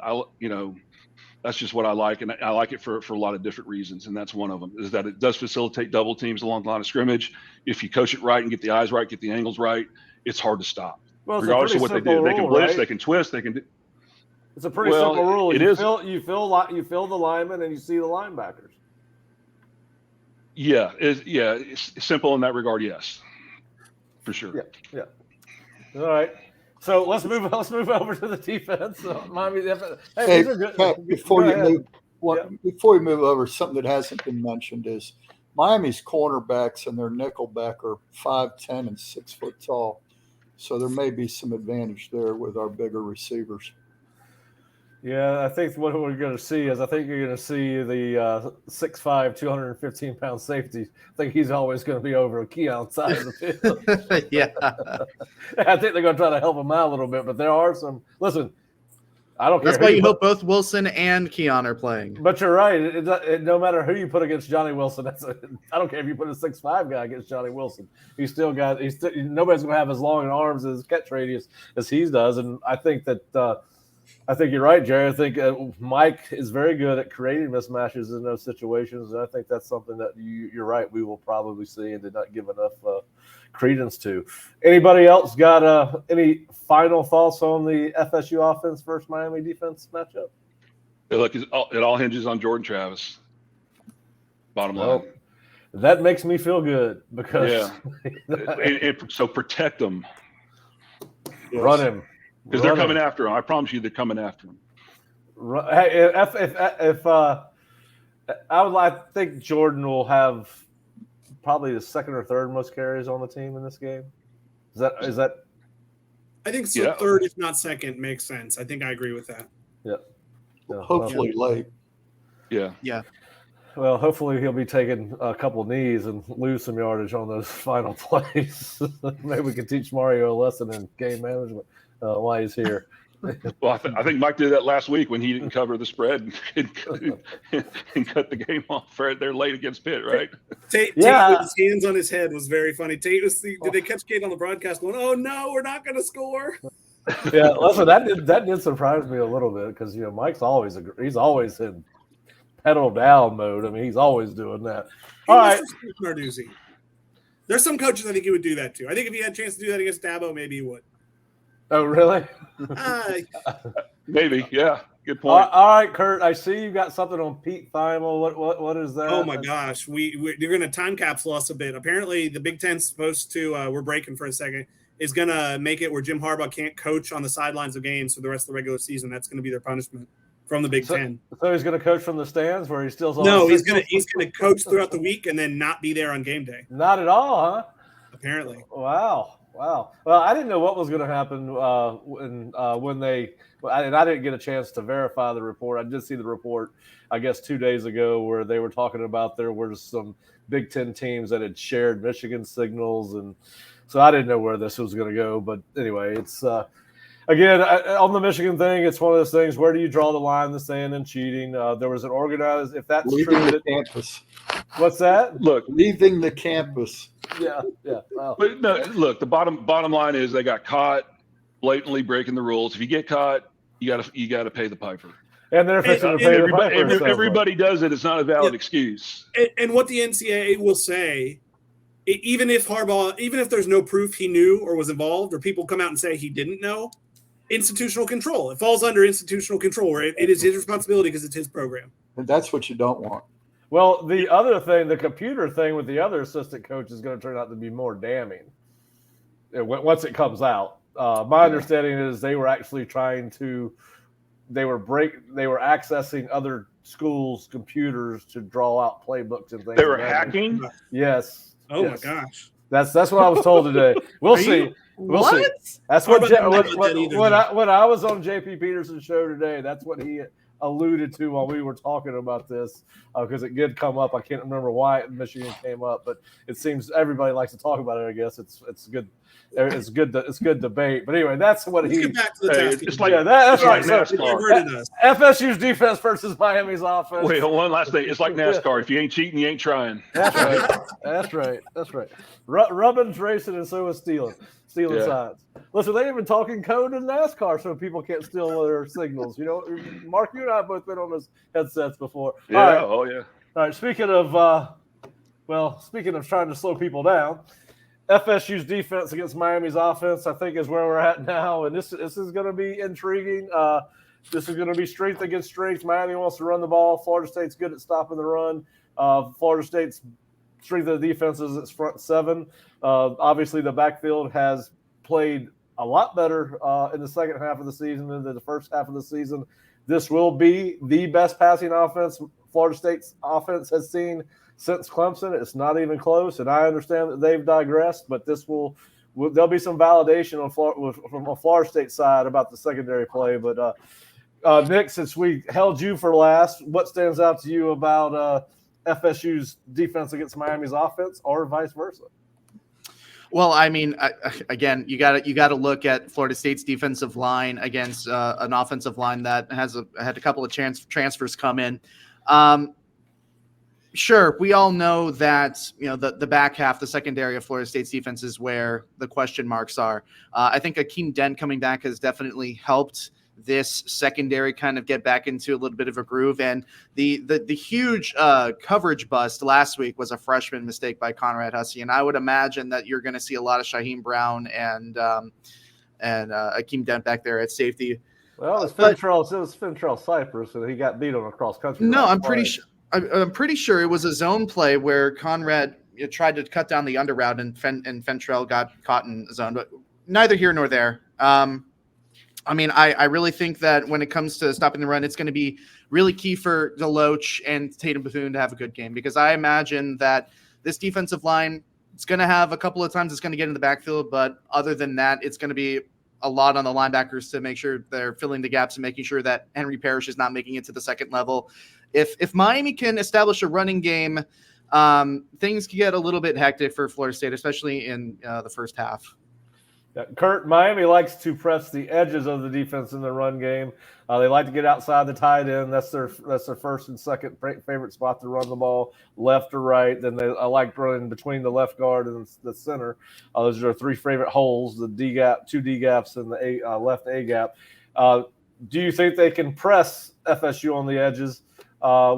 that's just what I like, and I like it for a lot of different reasons, and that's one of them, is that it does facilitate double teams along the line of scrimmage. If you coach it right and get the eyes right, get the angles right, it's hard to stop. Well, regardless of what they do. They can blitz, right? They can twist, they can do. It's a pretty simple rule. You feel the linemen and you see the linebackers. Yeah, it's simple in that regard. Yes, for sure. Yeah. All right. So let's move over to the defense. Hey, Pat, before we move over, something that hasn't been mentioned is Miami's cornerbacks and their nickelback are 5'10" and 6 foot tall. So there may be some advantage there with our bigger receivers. Yeah, I think what we're going to see is you're going to see the 6'5", 215-pound safety. I think he's always going to be over Keon's side of the field. Yeah. I think they're going to try to help him out a little bit, but there are some – listen, I don't care. That's why you hope both Wilson and Keon are playing. But you're right. No matter who you put against Johnny Wilson, I don't care if you put a 6'5" guy against Johnny Wilson. Nobody's going to have as long arms as catch radius as he does, and I think that I think you're right, Jerry. I think Mike is very good at creating mismatches in those situations, and I think that's something that you're right. We will probably see and did not give enough credence to. Anybody else got any final thoughts on the FSU offense versus Miami defense matchup? Hey, look, it all hinges on Jordan Travis. Bottom line. That makes me feel good because so protect them. Yes. Run him. Because they're coming after him. I promise you, they're coming after him. Hey, I think Jordan will have probably the second or third most carries on the team in this game. Is that? I think so. Yeah. Third, if not second, makes sense. I think I agree with that. Yeah. Hopefully late. Yeah. Yeah. Well, hopefully he'll be taking a couple of knees and lose some yardage on those final plays. Maybe we can teach Mario a lesson in game management while he's here. Well, I think Mike did that last week when he didn't cover the spread and cut the game off right there late against Pitt, right? Tate with his hands on his head was very funny. Did they catch Kate on the broadcast going, "Oh no, we're not going to score"? Yeah, listen, that did surprise me a little bit because Mike's always in pedal down mode. I mean, he's always doing that. All right, Narduzzi. There's some coaches I think he would do that too. I think if he had a chance to do that against Dabo, maybe he would. Oh, really? Maybe, yeah. Good point. All right, Curt. I see you got something on Pete Thymal. What is that? Oh my gosh, you're going to time capsule us a bit. Apparently, the Big Ten's supposed to. We're breaking for a second. Is going to make it where Jim Harbaugh can't coach on the sidelines of games for the rest of the regular season. That's going to be their punishment. from the Big Ten. So he's going to coach from the stands where he steals all. No, he's gonna coach throughout the week and then not be there on game day. Not at all, huh? Apparently. Wow. Well, I didn't know what was going to happen when they. And I didn't get a chance to verify the report. I did see the report, I guess, 2 days ago, where they were talking about there were some Big Ten teams that had shared Michigan signals, and so I didn't know where this was going to go. But anyway, it's again on the Michigan thing. It's one of those things. Where do you draw the line in the sand and cheating? There was an organized. If that's leaving true, the campus. What's that? Look, Leaving the campus. Yeah. Wow. but no, look. The bottom line is they got caught blatantly breaking the rules. If you get caught, you got to pay the piper. And they're fixing to pay the piper. Everybody does it. It's not a valid excuse. And what the NCAA will say, even if there's no proof he knew or was involved, or people come out and say he didn't know, institutional control. It falls under institutional control, where it is his responsibility because it's his program. And that's what you don't want. Well, the other thing, the computer thing with the other assistant coach is going to turn out to be more damning once it comes out. My understanding is they were actually they were accessing other schools' computers to draw out playbooks and things. They were hacking? Yes. Oh yes. my gosh. That's what I was told today. We'll see. We'll see. That's when I was on JP Peterson's show today. That's what he alluded to while we were talking about this, because it did come up. I can't remember why Michigan came up, but it seems everybody likes to talk about it. I guess it's good. It's good debate. But anyway, that's what Let's he. get back to the task. It's like that's right. NASCAR. FSU's defense versus Miami's offense. Wait, one last thing. It's like NASCAR. If you ain't cheating, you ain't trying. That's right. Rubbing's racing, and so is stealing signs. Listen, they ain't even talking code in NASCAR, so people can't steal their signals. You know, Mark, you and I have both been on those headsets before. Yeah. All right. Oh yeah. All right. Speaking of trying to slow people down, FSU's defense against Miami's offense, I think, is where we're at now, and this is going to be intriguing. This is going to be strength against strength. Miami wants to run the ball. Florida State's good at stopping the run. Florida State's strength of the defense is its front seven. Obviously, the backfield has played a lot better in the second half of the season than the first half of the season. This will be the best passing offense Florida State's offense has seen since Clemson. It's not even close, and I understand that they've digressed, but there'll be some validation from a Florida State side about the secondary play. But Nick, since we held you for last, what stands out to you about FSU's defense against Miami's offense, or vice versa? Well, I mean, again, you got to look at Florida State's defensive line against an offensive line that had a couple of transfers come in. Sure, we all know that the back half, the secondary of Florida State's defense is where the question marks are. I think Akeem Dent coming back has definitely helped this secondary kind of get back into a little bit of a groove. And the huge coverage bust last week was a freshman mistake by Conrad Hussey. And I would imagine that you're going to see a lot of Shaheem Brown and Akeem Dent back there at safety. Well, it was Fintrell Cypress, and he got beat on a cross country. No, I'm pretty sure it was a zone play where Conrad tried to cut down the under route and Fentrell got caught in zone, but neither here nor there. I mean, I really think that when it comes to stopping the run, it's going to be really key for Deloach and Tatum Bethune to have a good game, because I imagine that this defensive line, it's going to have a couple of times it's going to get in the backfield, but other than that, it's going to be a lot on the linebackers to make sure they're filling the gaps and making sure that Henry Parrish is not making it to the second level. If Miami can establish a running game, things can get a little bit hectic for Florida State, especially in the first half. Yeah, Curt, Miami likes to press the edges of the defense in the run game. They like to get outside the tight end. That's their first and second favorite spot to run the ball, left or right. Then I like running between the left guard and the center. Those are their three favorite holes: the D gap, two D gaps, and the left A gap. Do you think they can press FSU on the edges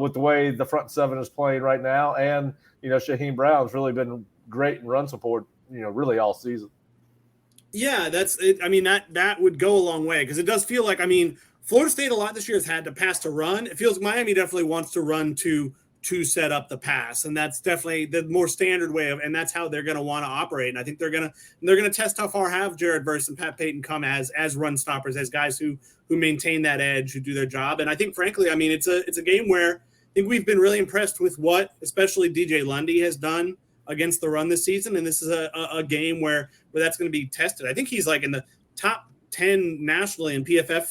with the way the front seven is playing right now? And Shaheem Brown's really been great in run support, really all season. Yeah, that's it. I mean, that would go a long way, because it does feel like, Florida State a lot this year has had to pass to run. It feels Miami definitely wants to run to to set up the pass, and that's definitely the more standard way of, and that's how they're going to want to operate. And I think they're going to test how far have Jared Verse and Pat Payton come as run stoppers, as guys who maintain that edge, who do their job. And I think, frankly, I mean, it's a game where I think we've been really impressed with what especially DJ Lundy has done against the run this season, and this is a game where that's going to be tested. I think he's like in the top 10 nationally in PFF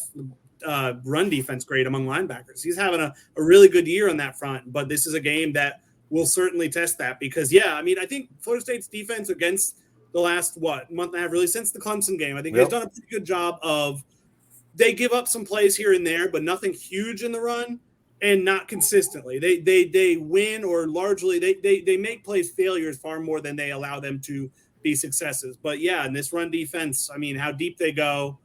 run defense grade among linebackers. He's having a really good year on that front, but this is a game that will certainly test that because, I mean, I think Florida State's defense against the last, month and a half, really since the Clemson game, I think they've done a pretty good job of, they give up some plays here and there, but nothing huge in the run and not consistently. They win, or largely they make plays failures far more than they allow them to be successes. But in this run defense, I mean, how deep they go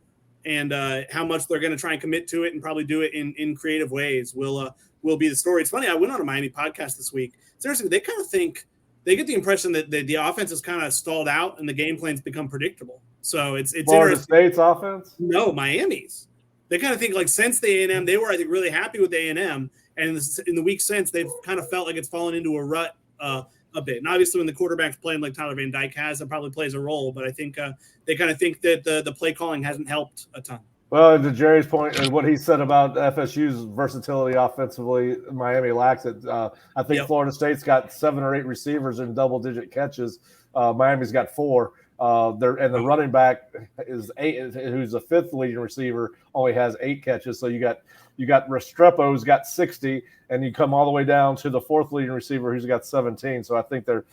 and how much they're going to try and commit to it and probably do it in creative ways will be the story. It's funny. I went on a Miami podcast this week. Seriously, they kind of think, they get the impression that the offense is kind of stalled out and the game plan's become predictable. So it's Florida State's offense? No, Miami's. They kind of think like since the A&M, they were, I think, really happy with A&M. And in the week since, they've kind of felt like it's fallen into a rut a bit. And obviously when the quarterback's playing like Tyler Van Dyke has, that probably plays a role. But I think they kind of think that the play calling hasn't helped a ton. Well, to Jerry's point and what he said about FSU's versatility offensively, Miami lacks it. I think Florida State's got 7 or 8 receivers in double-digit catches. Miami's got 4. And the running back is 8, who's the 5th leading receiver, only has 8 catches. So you got Restrepo, who's got 60, and you come all the way down to the 4th leading receiver, who's got 17. So I think they're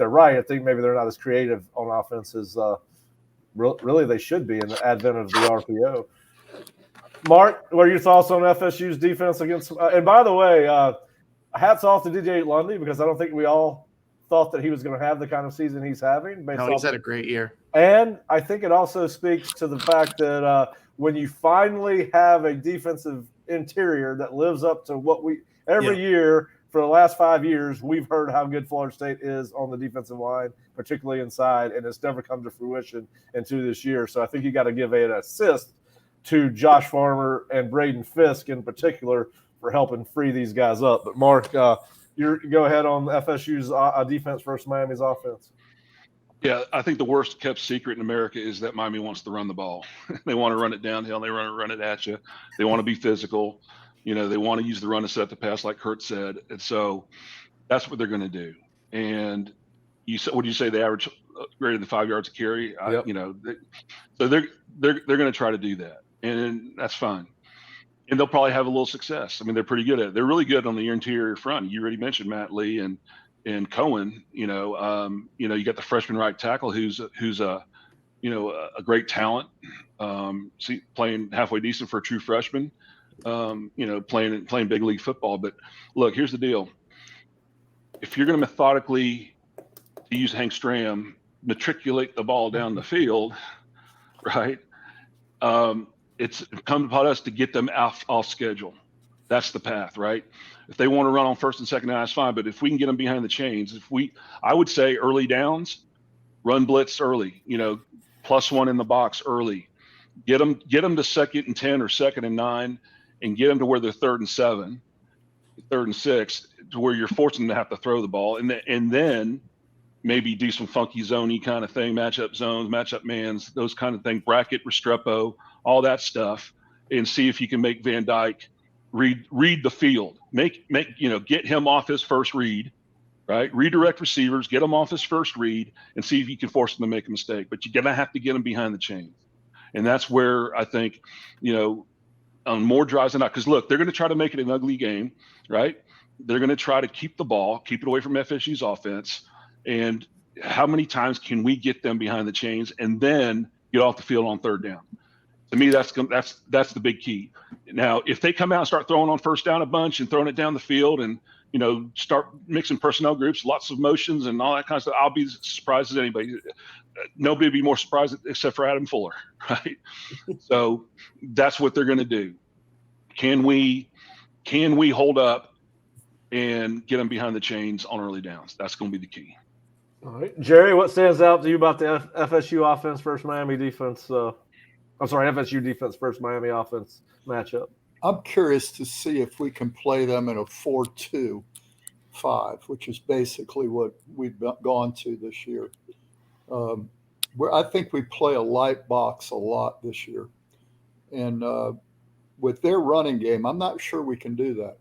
right. I think maybe they're not as creative on offense as really they should be in the advent of the RPO. Mark, what are your thoughts on FSU's defense against? And by the way, hats off to DJ Lundy, because I don't think we all thought that he was going to have the kind of season he's having. No, he's had a great year. And I think it also speaks to the fact that when you finally have a defensive interior that lives up to what we every year for the last 5 years, we've heard how good Florida State is on the defensive line, particularly inside, and it's never come to fruition into this year. So I think you got to give an assist to Josh Farmer and Braden Fisk in particular for helping free these guys up. But Mark, you go ahead on FSU's defense versus Miami's offense. Yeah, I think the worst kept secret in America is that Miami wants to run the ball. They want to run it downhill. They want to run it at you. They want to be physical. They want to use the run to set the pass, like Curt said. And so that's what they're going to do. And what do you say? They average greater than 5 yards a carry. Yep. So they're going to try to do that, and that's fine. And they'll probably have a little success. I mean, they're pretty good at it. They're really good on the interior front. You already mentioned Matt Lee and Cohen. You got the freshman right tackle who's a great talent. Playing halfway decent for a true freshman. Playing big league football. But look, here's the deal. If you're going to methodically, to use Hank Stram, matriculate the ball down the field, right? It's come upon us to get them off schedule. That's the path, right? If they want to run on first and second down, that's fine. But if we can get them behind the chains, I would say early downs, run blitz early, +1 in the box early, get them to 2nd and 10 or 2nd and 9, and get them to where they're 3rd and 7, 3rd and 6, to where you're forcing them to have to throw the ball, and then maybe do some funky zone-y kind of thing, matchup zones, matchup mans, those kind of things, bracket, Restrepo, all that stuff, and see if you can make Van Dyke read the field, get him off his first read, right? Redirect receivers, get him off his first read, and see if you can force him to make a mistake. But you're gonna have to get him behind the chains, and that's where I think, on more drives than not, because look, they're going to try to make it an ugly game, right? They're going to try to keep the ball, keep it away from FSU's offense. And how many times can we get them behind the chains and then get off the field on 3rd down? To me, that's the big key. Now, if they come out and start throwing on 1st down a bunch and throwing it down the field and, start mixing personnel groups, lots of motions and all that kind of stuff, I'll be as surprised as anybody. Nobody would be more surprised except for Adam Fuller, right? So that's what they're going to do. Can we hold up and get them behind the chains on early downs? That's going to be the key. All right, Jerry, what stands out to you about the FSU offense versus Miami defense? FSU defense versus Miami offense matchup. I'm curious to see if we can play them in a 4-2 5, which is basically what we've gone to this year. Where I think we play a light box a lot this year. And with their running game, I'm not sure we can do that.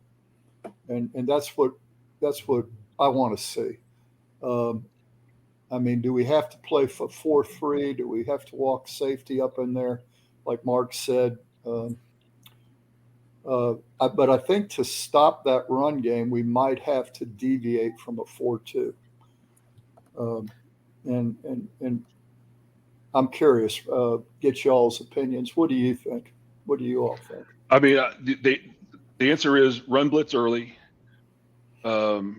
And that's what I want to see. I mean, do we have to play for 4-3? Do we have to walk safety up in there, like Mark said? But I think to stop that run game, we might have to deviate from a 4-2. And I'm curious, get y'all's opinions. What do you think? What do you all think? I mean, the answer is run blitz early. Or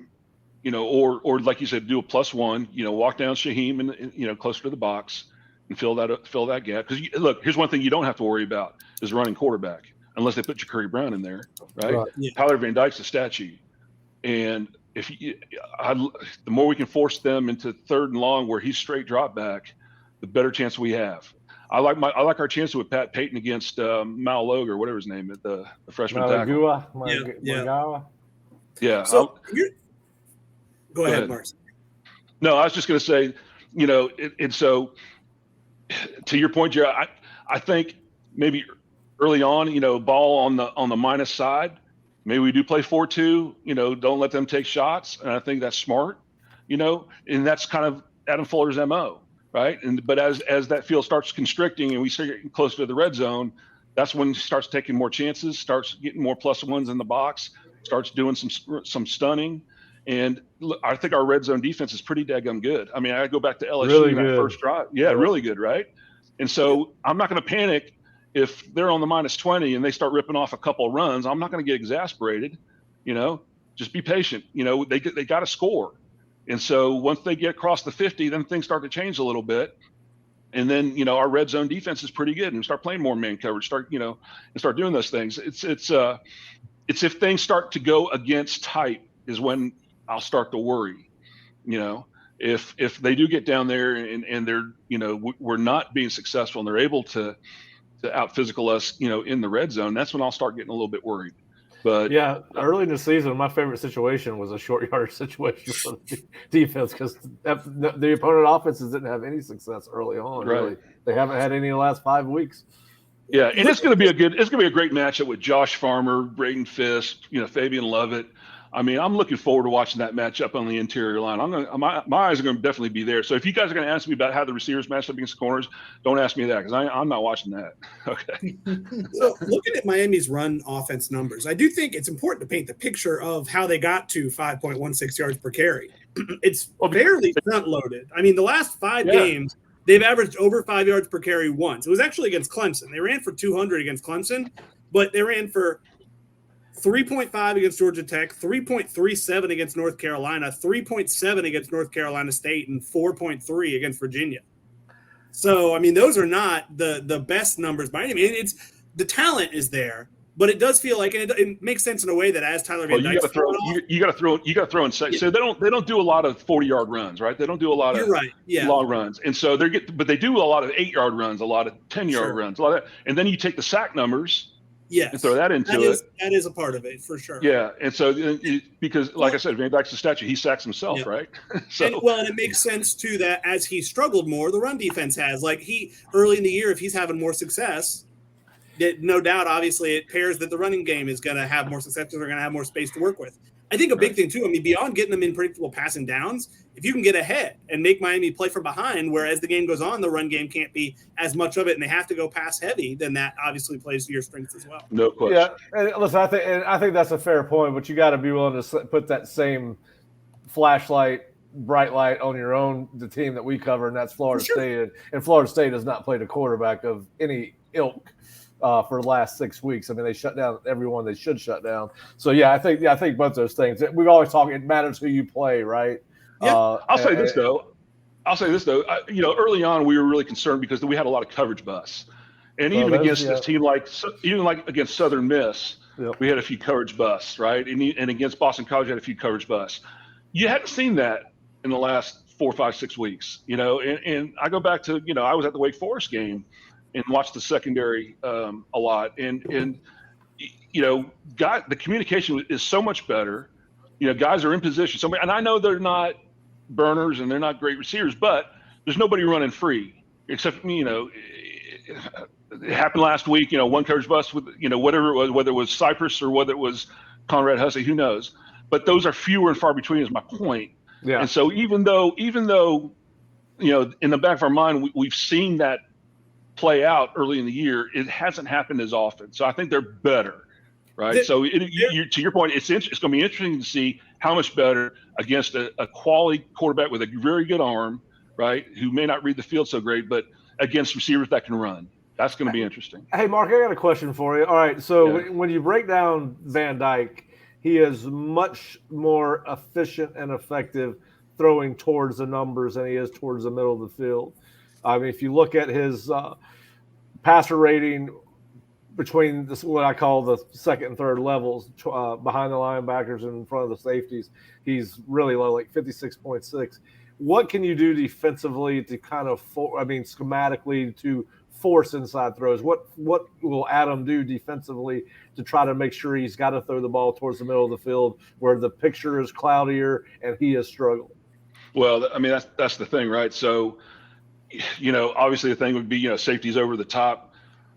like you said, do a +1. Walk down Shaheem and closer to the box and fill that gap. Because look, here's one thing you don't have to worry about is running quarterback unless they put Ja'Cory Brown in there, right? Yeah. Tyler Van Dyke's a statue, and the more we can force them into 3rd and long where he's straight drop back, the better chance we have. I like our chances with Pat Payton against Malog or whatever his name is, the freshman tackle. Yeah. So go ahead, Mark. No, I was just going to say, and so to your point, Jerry, I think maybe early on, ball on the minus side, maybe we do play 4-2. Don't let them take shots, and I think that's smart. And that's kind of Adam Fuller's MO. Right. But as that field starts constricting and we start getting closer to the red zone, that's when he starts taking more chances, starts getting more +1s in the box, starts doing some stunning. And I think our red zone defense is pretty daggum good. I mean, I go back to LSU in that first drive. Yeah, really good. Right. And so I'm not going to panic if they're on the -20 and they start ripping off a couple of runs. I'm not going to get exasperated. Just be patient. They got to score. And so once they get across the 50, then things start to change a little bit. And then, our red zone defense is pretty good, and we start playing more man coverage, and start doing those things. It's if things start to go against type is when I'll start to worry. If they do get down there and they're, we're not being successful and they're able to out physical us, in the red zone, that's when I'll start getting a little bit worried. But yeah, early in the season, my favorite situation was a short yardage situation for the defense because the opponent offenses didn't have any success early on. Right. Really, they haven't had any in the last 5 weeks. Yeah, and it's going to be a great matchup with Josh Farmer, Braden Fisk, Fabian Lovett. I mean, I'm looking forward to watching that matchup on the interior line. My eyes are going to definitely be there. So if you guys are going to ask me about how the receivers match up against the corners, don't ask me that because I'm not watching that. Okay. So looking at Miami's run offense numbers, I do think it's important to paint the picture of how they got to 5.16 yards per carry. It's barely front loaded. I mean, the last 5 games, they've averaged over 5 yards per carry once. It was actually against Clemson. They ran for 200 against Clemson, but they ran for 3.5 against Georgia Tech, 3.37 against North Carolina, 3.7 against North Carolina State, and 4.3 against Virginia. So, I mean, those are not the best numbers by any means. It's the talent is there, but it does feel like, and it makes sense in a way that as Tyler Van Dyke, you got to throw in. So they don't do a lot of 40-yard runs, right? They don't do a lot of long runs, and so but they do a lot of 8-yard runs, a lot of 10-yard runs, a lot of that. And then you take the sack numbers. Yes, and throw that into it. That is a part of it for sure. Yeah, and so because, like I said, Van Dyke's a statue. He sacks himself, right? So, and it makes sense too that as he struggled more, the run defense has. Like early in the year, if he's having more success, no doubt, obviously, it pairs that the running game is going to have more success because they're going to have more space to work with. I think a big thing too. I mean, beyond getting them in predictable passing downs, if you can get ahead and make Miami play from behind, where as the game goes on, the run game can't be as much of it, and they have to go pass heavy, then that obviously plays to your strengths as well. No question. Yeah, and listen, I think that's a fair point, but you got to be willing to put that same flashlight, bright light on the team that we cover, and that's Florida State. And Florida State has not played a quarterback of any ilk for the last 6 weeks. I mean, they shut down everyone they should shut down. So I think both those things. We've always talked. It matters who you play, right? Yeah. I'll say this though. Early on we were really concerned because we had a lot of coverage busts, and even against this team like against Southern Miss, we had a few coverage busts, right? And against Boston College, had a few coverage busts. You hadn't seen that in the last 4, 5, 6 weeks, And I go back to I was at the Wake Forest game and watched the secondary a lot, and the communication is so much better. guys are in position. And I know they're not burners and they're not great receivers, but there's nobody running free except, it happened last week, one coverage bust with, whatever it was, whether it was Cypress or whether it was Conrad Hussey, who knows, but those are fewer and far between is my point. Yeah. And so even though, in the back of our mind, we've seen that play out early in the year, it hasn't happened as often. So I think they're better. Right. So to your point, it's going to be interesting to see how much better against a quality quarterback with a very good arm, right, who may not read the field so great, but against receivers that can run. That's going to be interesting. Hey, Mark, I got a question for you. All right, so when you break down Van Dyke, he is much more efficient and effective throwing towards the numbers than he is towards the middle of the field. I mean, if you look at his passer rating between what I call the second and third levels, behind the linebackers and in front of the safeties, he's really low, like 56.6. What can you do defensively to kind of, schematically to force inside throws? What will Adam do defensively to try to make sure he's got to throw the ball towards the middle of the field where the picture is cloudier and he is struggling? Well, I mean, that's the thing, right? So, obviously the thing would be, safeties over the top,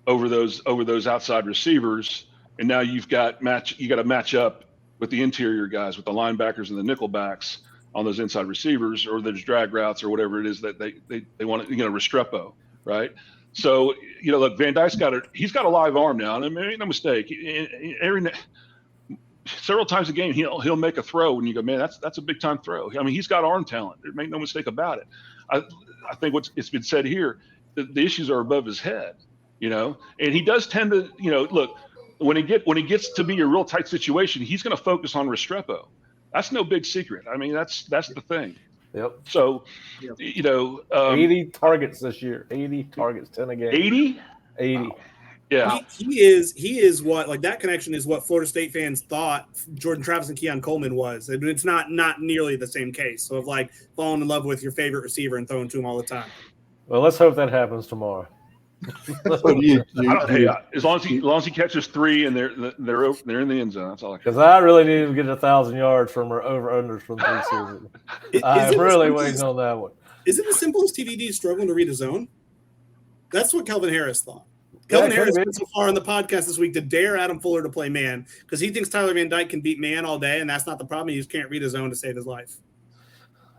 over those outside receivers, and now you got to match up with the interior guys, with the linebackers and the nickel backs on those inside receivers, or there's drag routes or whatever it is that they want to, Restrepo, right? So, look, Van Dyke's he's got a live arm now, and make no mistake, several times a game he'll make a throw and you go, man, that's a big time throw. I mean, he's got arm talent. Make no mistake about it. I think it's been said here, the issues are above his head. And he does tend to, look, when he gets to be a real tight situation, he's going to focus on Restrepo. That's no big secret. I mean, that's the thing. Yep. So, 80 targets this year, 80 targets, 10 a game. 80? 80. Wow. Yeah. He is what, like, that connection is what Florida State fans thought Jordan Travis and Keon Coleman was. And it's not nearly the same case. So of like falling in love with your favorite receiver and throwing to him all the time. Well, let's hope that happens tomorrow. As long as he catches 3 and they're in the end zone, that's all I care. Because I really need to get 1,000 yards from our over-unders from preseason. I'm really waiting on that one. Is it as simple as TVD struggling to read a zone? That's what Kelvin Harris thought. Kelvin Harris went so far on the podcast this week to dare Adam Fuller to play man because he thinks Tyler Van Dyke can beat man all day, and that's not the problem. He just can't read a zone to save his life.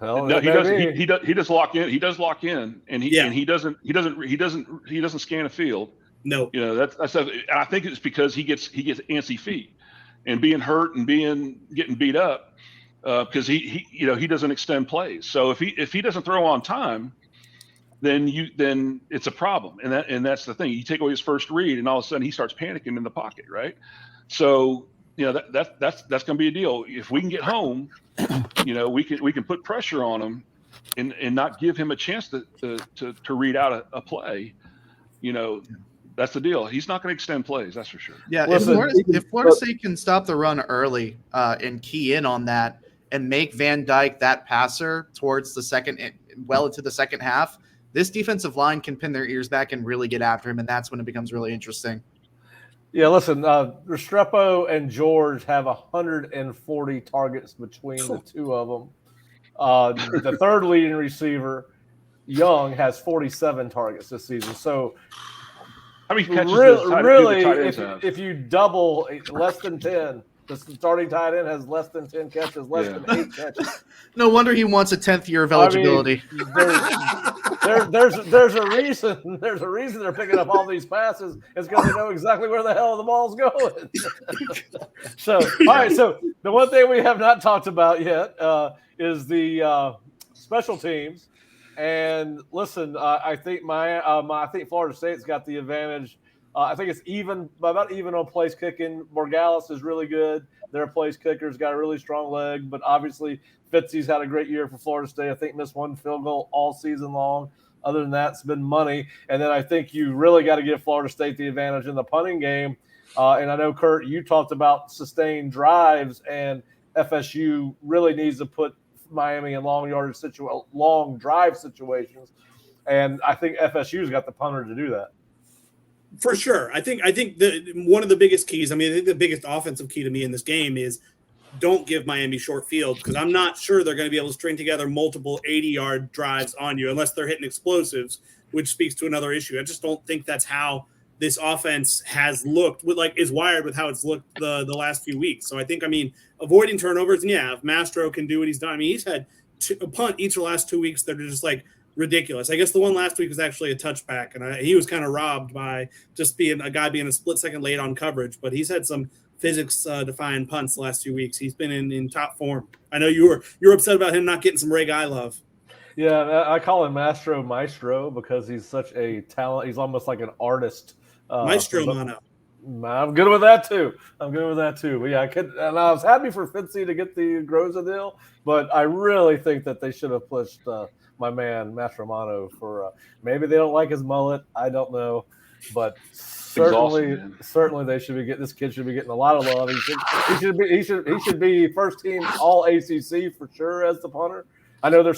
Well, no, he does. He does lock in. He does lock in, and he doesn't scan a field. No, that's. And I think it's because he gets antsy feet, and being hurt and getting beat up, because he doesn't extend plays. So if he doesn't throw on time, then it's a problem, and that's the thing. You take away his first read, and all of a sudden he starts panicking in the pocket, right? So that's going to be a deal. If we can get home, we can put pressure on him and not give him a chance to read out a play. That's the deal. He's not going to extend plays, that's for sure. Yeah, if Florida State can stop the run early and key in on that and make Van Dyke that passer towards well into the second half, this defensive line can pin their ears back and really get after him, and that's when it becomes really interesting. Yeah, listen, Restrepo and George have 140 targets between the two of them. The third leading receiver, Young, has 47 targets this season. So, how many catches if you double less than 10, the starting tight end has less than 10 catches, less than 8 catches. No wonder he wants a 10th year of eligibility. There's a reason. There's a reason they're picking up all these passes. It's because they know exactly where the hell the ball's going. So, all right. So the one thing we have not talked about yet is the special teams. And listen, I think I think Florida State's got the advantage. I think it's about even on place kicking. Morgalis is really good. Their place kicker's got a really strong leg, but obviously Fitzy's had a great year for Florida State. I think missed one field goal all season long. Other than that, it's been money. And then I think you really got to give Florida State the advantage in the punting game. And I know, Curt, you talked about sustained drives, and FSU really needs to put Miami in long drive situations. And I think FSU's got the punter to do that. For sure. I think one of the biggest keys, I think the biggest offensive key to me in this game is don't give Miami short field, because I'm not sure they're going to be able to string together multiple 80-yard drives on you unless they're hitting explosives, which speaks to another issue. I just don't think that's how this offense has looked, is wired with how it's looked the last few weeks. So I think, avoiding turnovers, and if Mastro can do what he's done, he's had a punt each of the last 2 weeks that are just ridiculous. I guess the one last week was actually a touchback, and he was kind of robbed by just being a split second late on coverage, but he's had some physics defying punts the last 2 weeks. He's been in top form. I know you're upset about him not getting some Ray Guy love. Yeah, I call him Maestro because he's such a talent. He's almost like an artist. Maestro Mono. I'm good with that too. But yeah, and I was happy for Fitzy to get the Groza deal, but I really think that they should have pushed my man Mastromano for maybe they don't like his mullet. I don't know, but certainly they should be getting, this kid should be getting a lot of love. He should be first team all ACC for sure as the punter. I know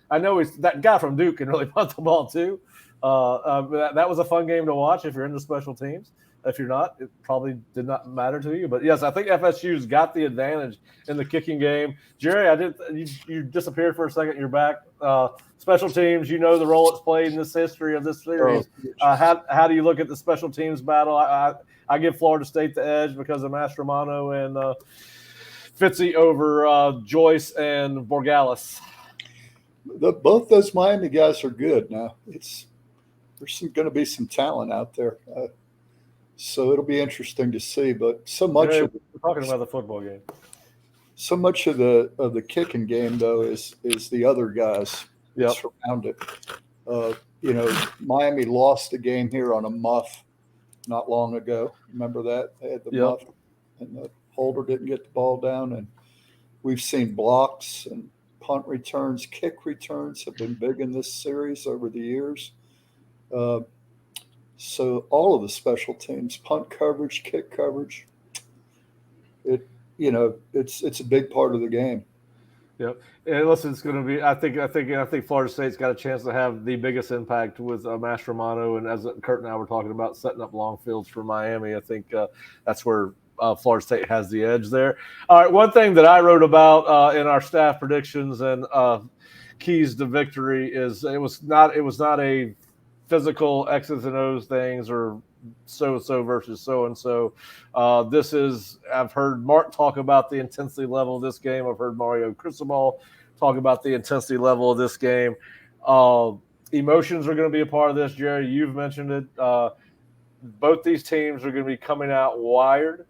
I know he's that guy from Duke can really punt the ball too. That was a fun game to watch if you're into special teams. If you're not, it probably did not matter to you. But yes, I think FSU's got the advantage in the kicking game. Jerry, you disappeared for a second. You're back. Special teams, the role it's played in this history of this series. How do you look at the special teams battle? I give Florida State the edge because of Mastromano and Fitzy over Joyce and Borgalis. Both those Miami guys are good. Now there's going to be some talent out there. So it'll be interesting to see, but we're talking about the football game. So much of the kicking game, though, is the other guys surround it. Miami lost a game here on a muff not long ago. Remember that? They had the muff, and the holder didn't get the ball down. And we've seen blocks and punt returns, kick returns have been big in this series over the years. So all of the special teams, punt coverage, kick coverage, it's a big part of the game. Yep. And listen, it's going to be. I think Florida State's got a chance to have the biggest impact with Mastromano, and as Curt and I were talking about setting up long fields for Miami, I think that's where Florida State has the edge there. All right, one thing that I wrote about in our staff predictions and keys to victory is it was not a physical X's and O's things or so-and-so versus so-and-so. I've heard Mark talk about the intensity level of this game. I've heard Mario Cristobal talk about the intensity level of this game. Emotions are going to be a part of this, Jerry. You've mentioned it. Both these teams are going to be coming out wired.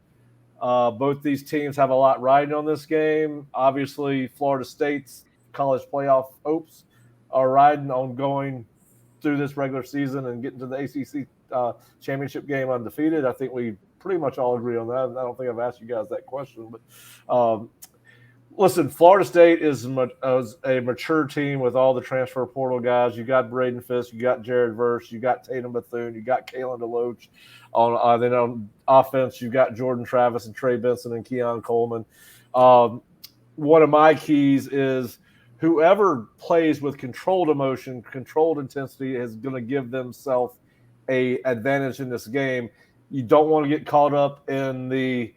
Both these teams have a lot riding on this game. Obviously, Florida State's college playoff hopes are riding on going through this regular season and getting to the ACC championship game undefeated. I think we pretty much all agree on that. I don't think I've asked you guys that question, but listen, Florida State is a mature team with all the transfer portal guys. You got Braden Fisk, you got Jared Verse, you got Tatum Bethune, you got Kalen DeLoach. Then on offense, you got Jordan Travis and Trey Benson and Keon Coleman. One of my keys is whoever plays with controlled emotion, controlled intensity is going to give themselves a advantage in this game. You don't want to get caught up in the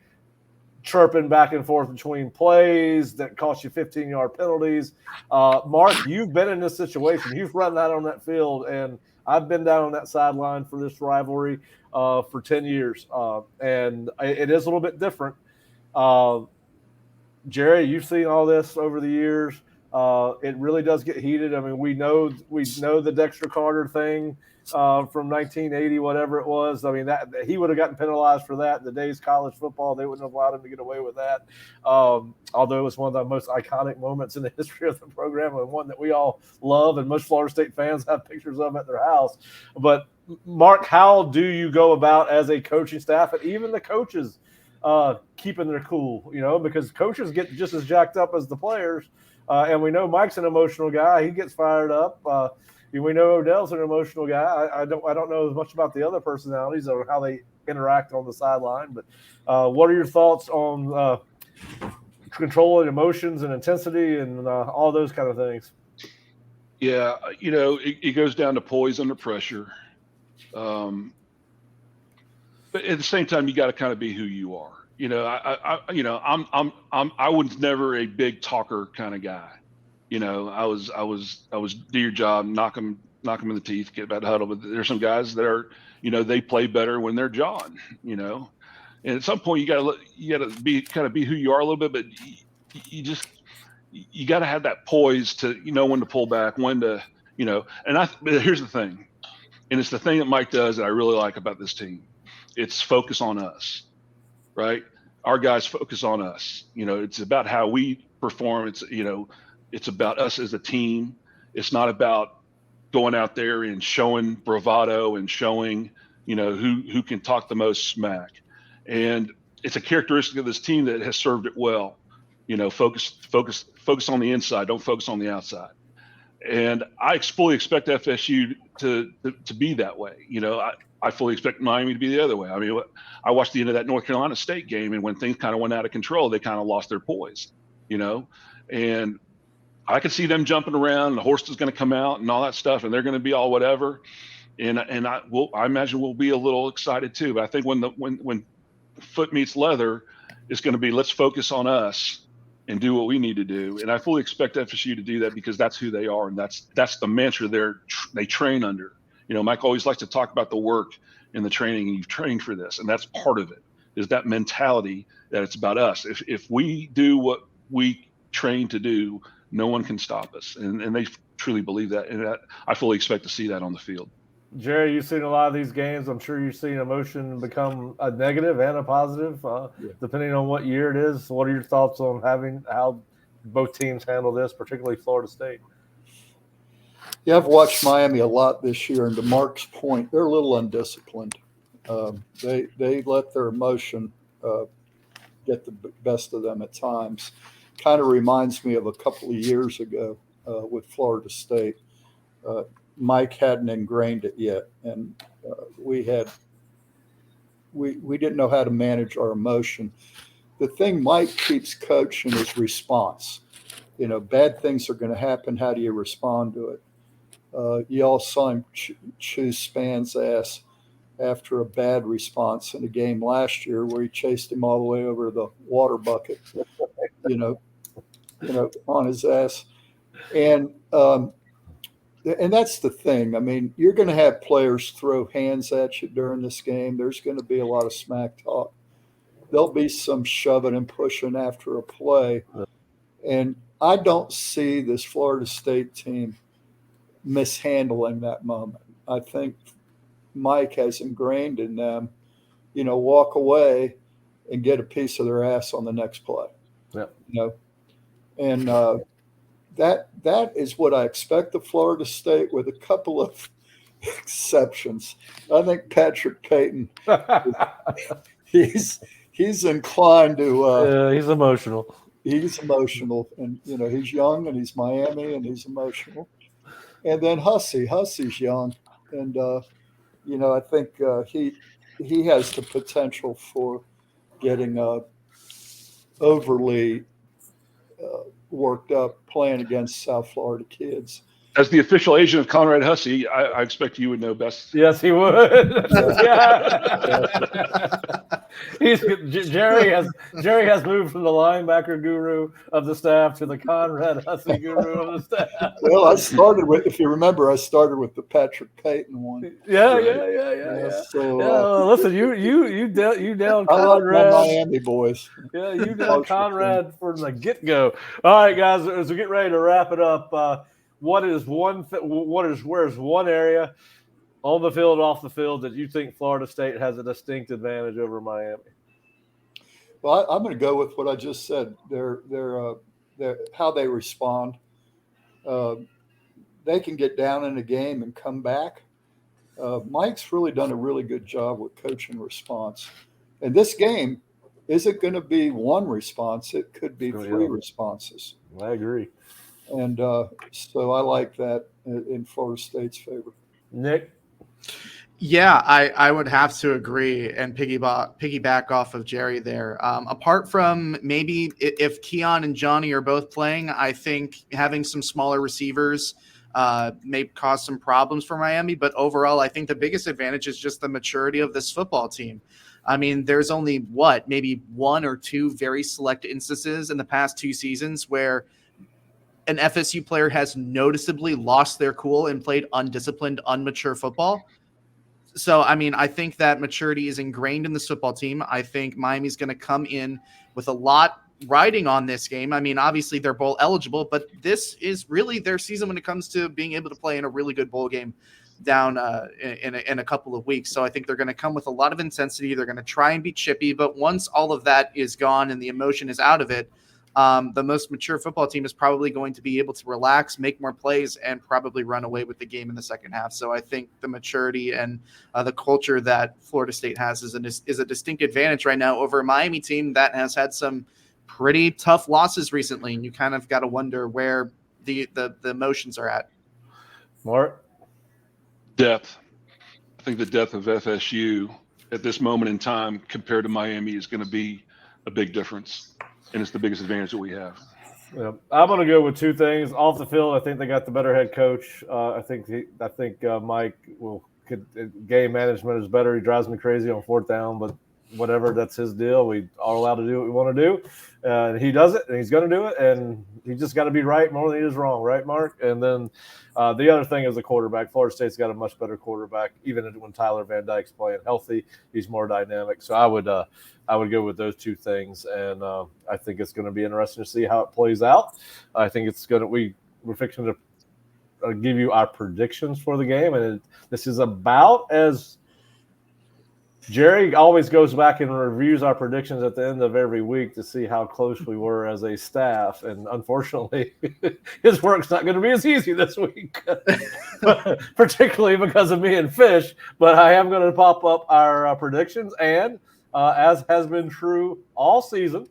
chirping back and forth between plays that cost you 15-yard penalties. Mark, you've been in this situation. You've run out on that field, and I've been down on that sideline for this rivalry for 10 years. And it is a little bit different. Jerry, you've seen all this over the years. It really does get heated. I mean, we know the Dexter Carter thing from 1980, whatever it was. I mean, that he would have gotten penalized for that in the days of college football. They wouldn't have allowed him to get away with that. Although it was one of the most iconic moments in the history of the program and one that we all love, and most Florida State fans have pictures of at their house. But Mark, how do you go about as a coaching staff and even the coaches keeping their cool? Because coaches get just as jacked up as the players. And we know Mike's an emotional guy. He gets fired up. We know Odell's an emotional guy. I don't know as much about the other personalities or how they interact on the sideline. But what are your thoughts on controlling emotions and intensity and all those kind of things? Yeah, it goes down to poise under pressure. But at the same time, you got to kind of be who you are. I was never a big talker kind of guy. I was do your job, knock them in the teeth, get back to huddle. But there's some guys that are, they play better when they're jawing, and at some point you gotta be who you are a little bit, but you got to have that poise to when to pull back, when to but here's the thing, and it's the thing that Mike does that I really like about this team. It's focus on us, right? Our guys focus on us. It's about how we perform. It's about us as a team. It's not about going out there and showing bravado and showing who can talk the most smack. And it's a characteristic of this team that has served it well. Focus on the inside. Don't focus on the outside. And I fully expect FSU to be that way. I fully expect Miami to be the other way. I mean, I watched the end of that North Carolina State game, and when things kind of went out of control, they kind of lost their poise, and I could see them jumping around, and the horse is going to come out and all that stuff, and they're going to be all whatever. And I imagine we'll be a little excited too. But I think when foot meets leather, it's going to be, let's focus on us and do what we need to do. And I fully expect FSU to do that because that's who they are, and that's the mantra they train under. Mike always likes to talk about the work and the training, and you've trained for this, and that's part of it, is that mentality that it's about us. If we do what we train to do, no one can stop us, and they truly believe that, and I fully expect to see that on the field. Jerry, you've seen a lot of these games. I'm sure you've seen emotion become a negative and a positive, depending on what year it is. What are your thoughts on how both teams handle this, particularly Florida State? Yeah, I've watched Miami a lot this year, and to Mark's point, they're a little undisciplined. They let their emotion get the best of them at times. Kind of reminds me of a couple of years ago with Florida State. Mike hadn't ingrained it yet, and we didn't know how to manage our emotion. The thing Mike keeps coaching is response. Bad things are going to happen. How do you respond to it? You all saw him chew Span's ass after a bad response in a game last year where he chased him all the way over the water bucket, on his ass. And that's the thing. I mean, you're going to have players throw hands at you during this game. There's going to be a lot of smack talk. There'll be some shoving and pushing after a play. And I don't see this Florida State team mishandling that moment. I think Mike has ingrained in them, walk away and get a piece of their ass on the next play. Yeah. And that is what I expect of Florida State, with a couple of exceptions. I think Patrick Payton, he's inclined to. He's emotional. He's emotional, and he's young, and he's Miami, and he's emotional. And then Hussey's young, and I think he has the potential for getting overly worked up playing against South Florida kids. As the official agent of Conrad Hussey, I expect you would know best. Yes, he would. Jerry has moved from the linebacker guru of the staff to the Conrad Hussey guru of the staff. Well, if you remember, I started with the Patrick Payton one. Yeah. So listen, you down Conrad. I love my Miami boys. Yeah, you down Conrad from the get-go. All right, guys, as we get ready to wrap it up, where's one area on the field, off the field, that you think Florida State has a distinct advantage over Miami? Well, I'm going to go with what I just said. They're how they respond. They can get down in a game and come back. Mike's really done a really good job with coaching response. And this game isn't going to be one response. It could be three responses. I agree. And so I like that in Florida State's favor. Nick? Yeah, I would have to agree and piggyback off of Jerry there. Apart from maybe if Keon and Johnny are both playing, I think having some smaller receivers may cause some problems for Miami. But overall, I think the biggest advantage is just the maturity of this football team. I mean, there's only maybe one or two very select instances in the past 2 seasons where an FSU player has noticeably lost their cool and played undisciplined, unmature football. So, I mean, I think that maturity is ingrained in this football team. I think Miami's going to come in with a lot riding on this game. I mean, obviously they're bowl eligible, but this is really their season when it comes to being able to play in a really good bowl game down in a couple of weeks. So I think they're going to come with a lot of intensity. They're going to try and be chippy, but once all of that is gone and the emotion is out of it, the most mature football team is probably going to be able to relax, make more plays, and probably run away with the game in the second half. So I think the maturity and the culture that Florida State has is a distinct advantage right now over a Miami team that has had some pretty tough losses recently, and you kind of got to wonder where the emotions are at. Mark? Depth. I think the depth of FSU at this moment in time compared to Miami is going to be a big difference. And it's the biggest advantage that we have. Yeah, I'm going to go with 2 things. Off the field, I think they got the better head coach. I think Mike game management is better. He drives me crazy on 4th down, but whatever, that's his deal. We are allowed to do what we want to do. And he does it, and he's going to do it, and he just got to be right more than he is wrong, right, Mark? And then the other thing is the quarterback. Florida State's got a much better quarterback, even when Tyler Van Dyke's playing healthy. He's more dynamic. So I would go with those 2 things, and I think it's going to be interesting to see how it plays out. I think it's going to we're fixing to give you our predictions for the game, and this is about as Jerry always goes back and reviews our predictions at the end of every week to see how close we were as a staff. And unfortunately, his work's not going to be as easy this week, particularly because of me and Fish. But I am going to pop up our predictions. And as has been true all season,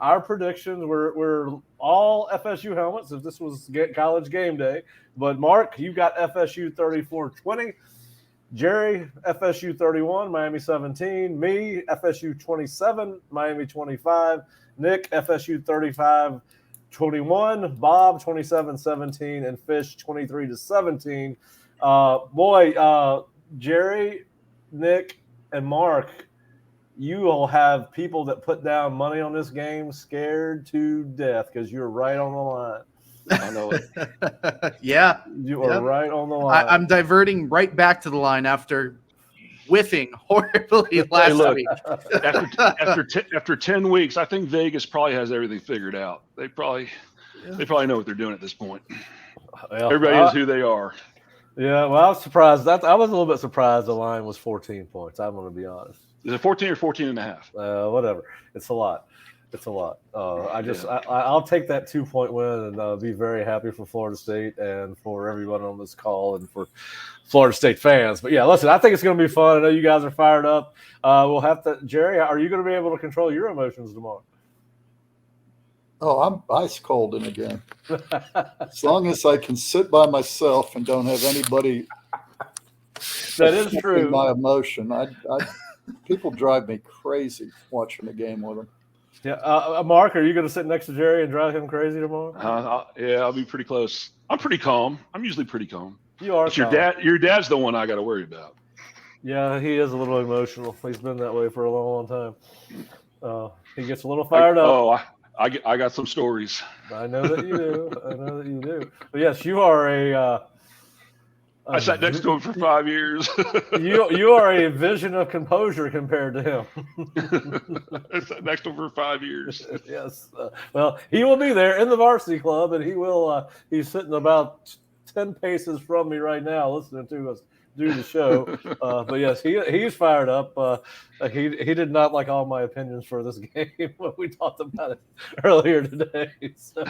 our predictions were all FSU helmets if this was college game day. But Mark, you got FSU 34-20. Jerry, FSU 31, Miami 17. Me, FSU 27, Miami 25. Nick, FSU 35-21. Bob, 27-17. And Fish, 23-17. Jerry, Nick, and Mark, you will have people that put down money on this game scared to death because you're right on the line. I know it. Yeah. You are right on the line. I'm diverting right back to the line after whiffing horribly last week. After 10 weeks, I think Vegas probably has everything figured out. They probably know what they're doing at this point. Well, everybody is who they are. Yeah, well, I was surprised. I was a little bit surprised the line was 14 points. I'm going to be honest. Is it 14 or 14 and a half? Whatever. It's a lot. I'll take that 2-point win and be very happy for Florida State and for everyone on this call and for Florida State fans. But yeah, listen, I think it's going to be fun. I know you guys are fired up. We'll have to, Jerry, are you going to be able to control your emotions tomorrow? Oh, I'm ice cold in a game. As long as I can sit by myself and don't have anybody. That is true. My emotion. People drive me crazy watching the game with them. Yeah, Mark, are you going to sit next to Jerry and drive him crazy tomorrow? Yeah, I'll be pretty close. I'm pretty calm. I'm usually pretty calm. You are. But your dad's the one I got to worry about. Yeah, he is a little emotional. He's been that way for a long, long time. He gets a little fired up. Oh, I got some stories. I know that you do. But yes, you are I sat next to him for 5 years. You are a vision of composure compared to him. I sat next to him for 5 years. Yes. Well, he will be there in the varsity club, and he will. He's sitting about 10 paces from me right now, listening to us do the show. But yes, he's fired up. He did not like all my opinions for this game when we talked about it earlier today. So,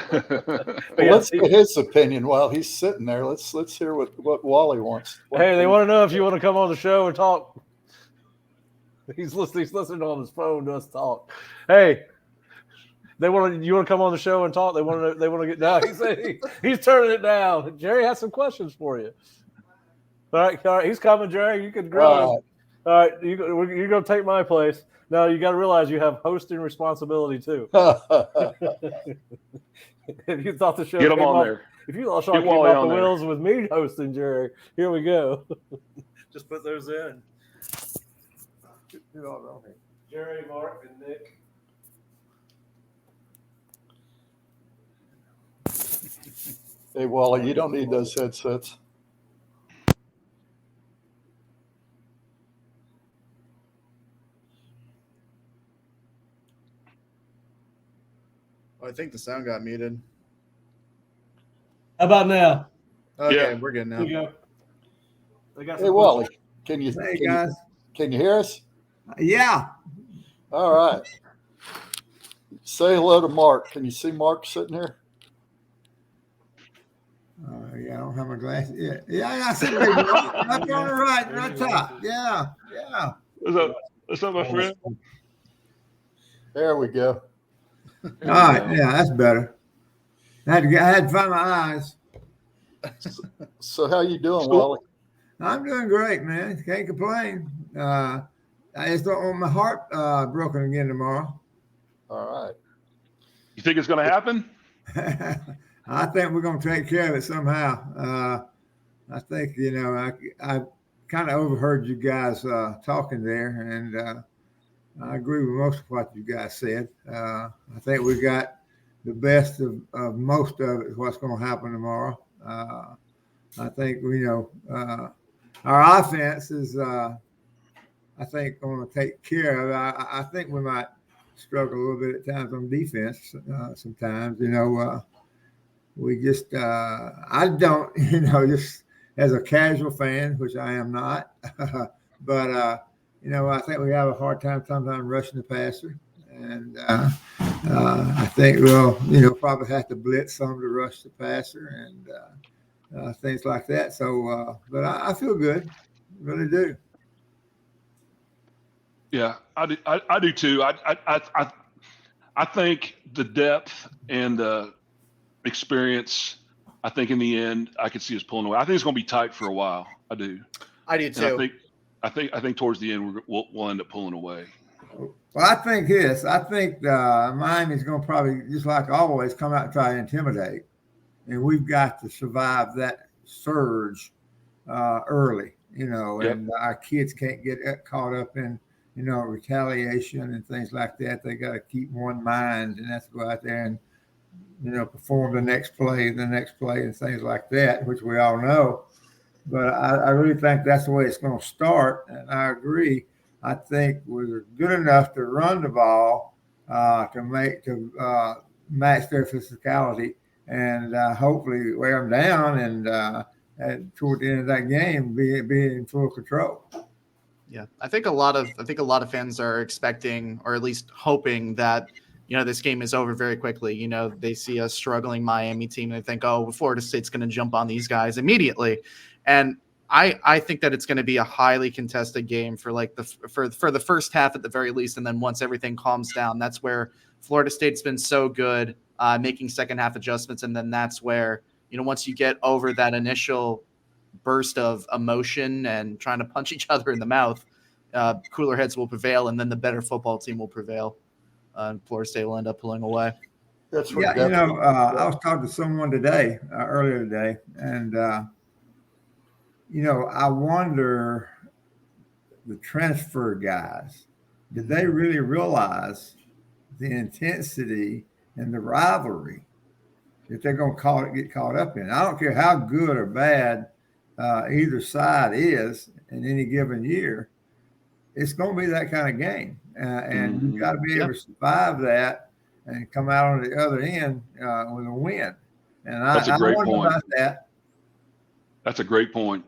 let's get his opinion while he's sitting there. Let's hear what Wally wants. They want to know if you want to come on the show and talk. He's listening on his phone to us talk. Hey. You want to come on the show and talk? They want to get down. He's turning it down. Jerry has some questions for you. All right, he's coming, Jerry. You can grow. All right, you're going to take my place. Now you got to realize you have hosting responsibility too. If you thought the show get him on there, if you thought the show came off the wheels with me hosting, Jerry, here we go. Just put those in. Who all on here? Jerry, Mark, and Nick. Hey, Wally, you don't need those headsets. I think the sound got muted. How about now? Okay, Yeah. we're good now. There you go. They got Hey, some Wally, can you Hey, guys. can you hear us? Yeah. All right. Say hello to Mark. Can you see Mark sitting here? Yeah, I don't have my glasses. Yeah, I see you right up on the right top. Yeah. What's up, my friend? There we go. All right. Yeah, that's better. I had to find my eyes. So how you doing, Wally? I'm doing great, man. Can't complain. I just don't want my heart broken again tomorrow. All right. You think it's going to happen? I think we're going to take care of it somehow. I think, I kind of overheard you guys talking there, and I agree with most of what you guys said. I think we got the best of most of it is what's going to happen tomorrow. I think, our offense is, I think, going to take care of it. I think we might struggle a little bit at times on defense sometimes. We just, I don't, just as a casual fan, which I am not, but, I think we have a hard time sometimes rushing the passer. And I think we'll, probably have to blitz some to rush the passer and things like that. So, but I feel good, really do. Yeah, I do too. I think the depth and the experience, I think in the end, I could see us pulling away. I think it's going to be tight for a while. I do. I do too. And I think towards the end we'll end up pulling away. Well, I think this. I think Miami's going to probably, just like always, come out and try to intimidate, and we've got to survive that surge early. And our kids can't get caught up in retaliation and things like that. They got to keep one mind, and that's go out there and perform the next play, and things like that, which we all know. But I really think that's the way it's going to start, and I agree. I think we're good enough to run the ball to match their physicality, and hopefully wear them down, and toward the end of that game be in full control. Yeah, I think a lot of fans are expecting, or at least hoping, that this game is over very quickly. They see a struggling Miami team and they think, oh, Florida State's going to jump on these guys immediately. And I think that it's going to be a highly contested game for for the first half at the very least. And then once everything calms down, that's where Florida State's been so good making second half adjustments. And then that's where, once you get over that initial burst of emotion and trying to punch each other in the mouth, cooler heads will prevail. And then the better football team will prevail. Florida State will end up pulling away. That's I was talking to someone today, earlier today, and I wonder, the transfer guys, did they really realize the intensity and the rivalry that they're going to get caught up in? I don't care how good or bad either side is in any given year. It's going to be that kind of game. And you've got to be able to survive that and come out on the other end with a win. And That's a great point. About that. That's a great point.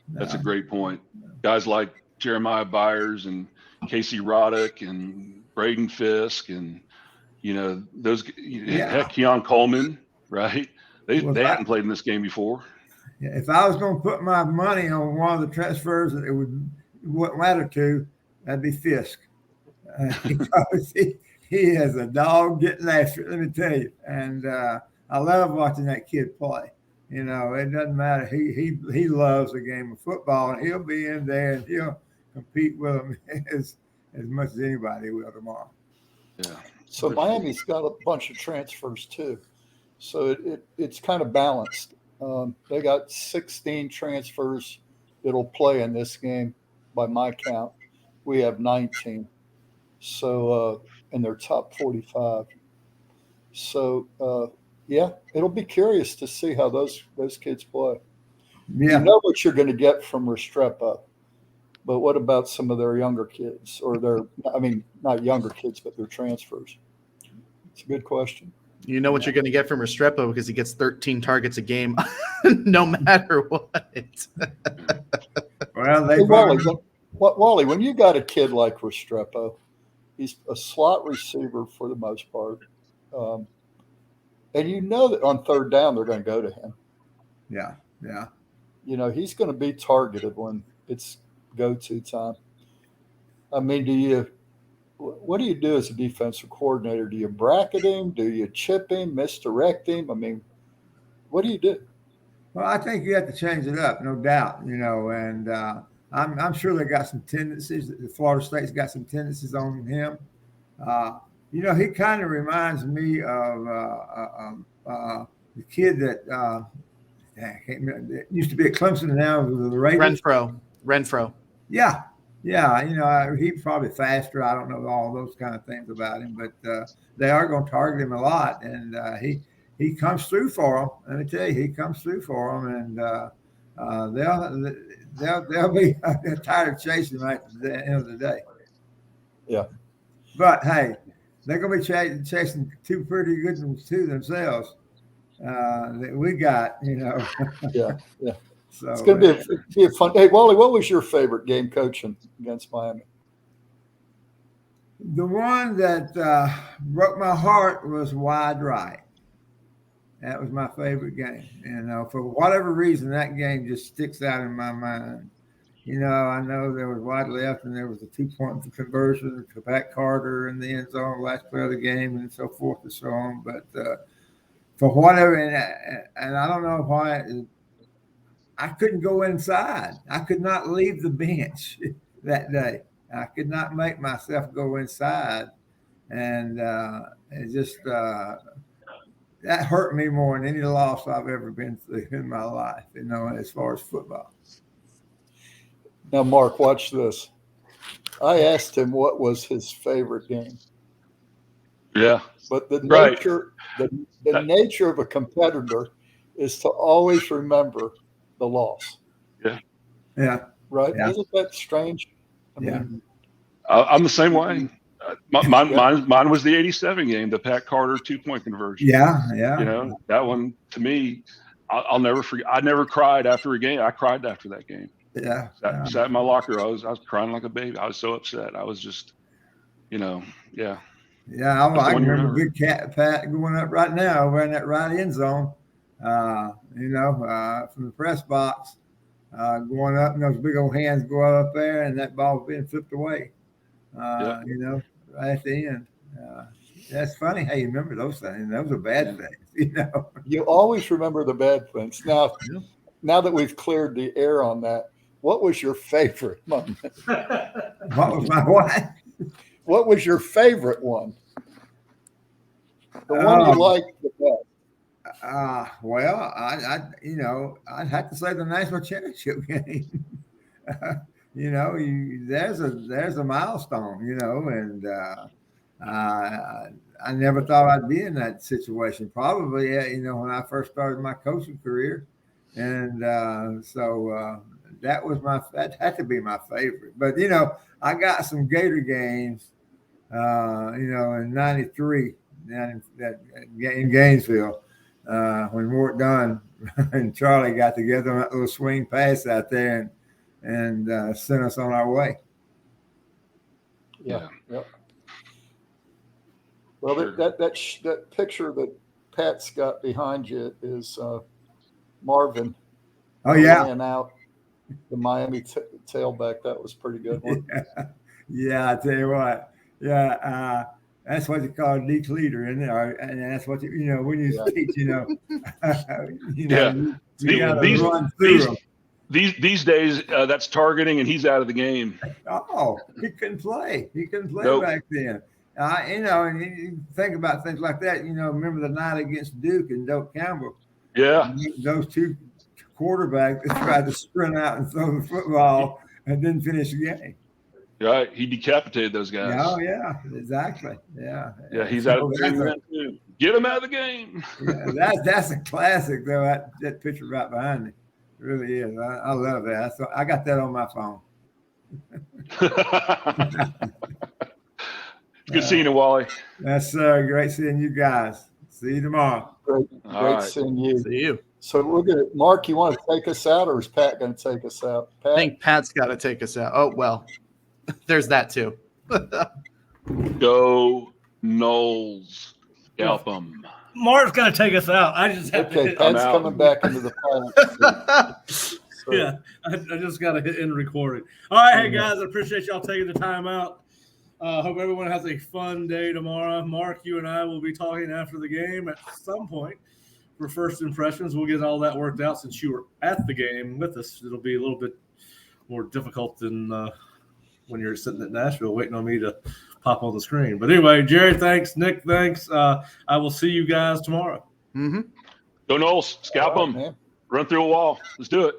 That's a great point. Guys like Jeremiah Byers and Casey Roddick and Braden Fisk and heck, Keon Coleman, right? They hadn't played in this game before. If I was going to put my money on one of the transfers that it wouldn't matter to, that'd be Fisk. Because he has a dog getting after it, let me tell you. And I love watching that kid play. It doesn't matter. He loves the game of football, and he'll be in there and he'll compete with them as much as anybody will tomorrow. Yeah. So Miami's got a bunch of transfers too. So it's kind of balanced. They got 16 transfers that'll play in this game by my count. We have 19. So, and they're top 45. So, yeah, it'll be curious to see how those kids play. Yeah. You know what you're going to get from Restrepo, but what about some of their younger kids not younger kids, but their transfers? It's a good question. You know what you're going to get from Restrepo because he gets 13 targets a game, no matter what. Well, Hey, Wally, when you got a kid like Restrepo, he's a slot receiver for the most part. And you know that on third down, they're going to go to him. Yeah. You know, he's going to be targeted when it's go-to time. I mean, what do you do as a defensive coordinator? Do you bracket him? Do you chip him, misdirect him? I mean, what do you do? Well, I think you have to change it up, no doubt, and I'm sure they got some tendencies. Florida State's got some tendencies on him. He kind of reminds me of the kid that I can't remember, that used to be at Clemson and now with the Raiders. Renfro. Yeah. He's probably faster. I don't know all those kind of things about him, but they are going to target him a lot, and he comes through for them. Let me tell you, he comes through for them, and they'll be tired of chasing him at the end of the day. Yeah. But hey, they're going to be chasing two pretty good ones too themselves that we got. Yeah. So it's going to be a fun. Hey, Wally, what was your favorite game coaching against Miami? The one that broke my heart was wide right. That was my favorite game. For whatever reason, that game just sticks out in my mind. I know there was wide left, and there was a 2-point conversion to Pat Carter in the end zone, last play of the game, and so forth and so on. But for whatever, and I don't know why, I couldn't go inside. I could not leave the bench that day. I could not make myself go inside, and it just that hurt me more than any loss I've ever been through in my life. As far as football. Now, Mark, watch this. I asked him what was his favorite game. Yeah. But the Right. nature, the nature of a competitor is to always remember the loss. Yeah. Right? Yeah. Isn't that strange? I Yeah. mean, I'm the same way. Mine was the 87 game, the Pat Carter 2-point conversion. Yeah. That one to me, I'll never forget. I never cried after a game. I cried after that game. Yeah. Sat in my locker. I was crying like a baby. I was so upset. I was just, yeah. Yeah, I can remember Big Cat Pat going up right now over in that right end zone, from the press box, going up, and those big old hands go up there, and that ball being flipped away, right at the end. That's funny how you remember those things. Those are bad things, You always remember the bad things. Now that we've cleared the air on that, what was your favorite moment? What was my what? What was your favorite one? The one you liked the best. Well, I'd have to say the national championship game. There's a milestone, and I never thought I'd be in that situation. Probably, when I first started my coaching career, and so that had to be my favorite. But I got some Gator games, in '93, in Gainesville, when Mort Dunn and Charlie got together on that little swing pass out there and sent us on our way. Yeah. Well, that picture that Pat's got behind you is Marvin. Oh yeah, laying out the Miami tailback. That was a pretty good one. Yeah, I tell you what. Yeah, that's what you call a league leader, isn't it? And that's what when you speak, you gotta run through them. These days, that's targeting, and he's out of the game. Oh, he couldn't play. Nope. Back then. And you think about things like that. Remember the night against Duke and Doak Campbell. Yeah. Those two quarterbacks tried to sprint out and throw the football and didn't finish the game. Right, he decapitated those guys. Oh yeah, exactly. Yeah. Yeah, he's out of the that's game then too. Get him out of the game. that's a classic though. That picture right behind me, it really is. I love that. I got that on my phone. Good seeing you, Wally. That's great seeing you guys. See you tomorrow. Great right. seeing you. See you. So we're gonna, Mark, you want to take us out, or is Pat going to take us out? Pat? I think Pat's got to take us out. Oh, well, there's that too. Go Knowles. Scalp them. Mark's going to take us out. I just have to Okay, hit. Pat's out. coming back into the pilot. So, Yeah, I just got to hit end recording. All right, hey guys, I appreciate y'all taking the time out. Hope everyone has a fun day tomorrow. Mark, you and I will be talking after the game at some point for first impressions. We'll get all that worked out since you were at the game with us. It'll be a little bit more difficult than when you're sitting at Nashville waiting on me to pop on the screen. But anyway, Jerry, thanks. Nick, thanks. I will see you guys tomorrow. Mm-hmm. Go Knowles. Scalp them. man. Run through a wall. Let's do it.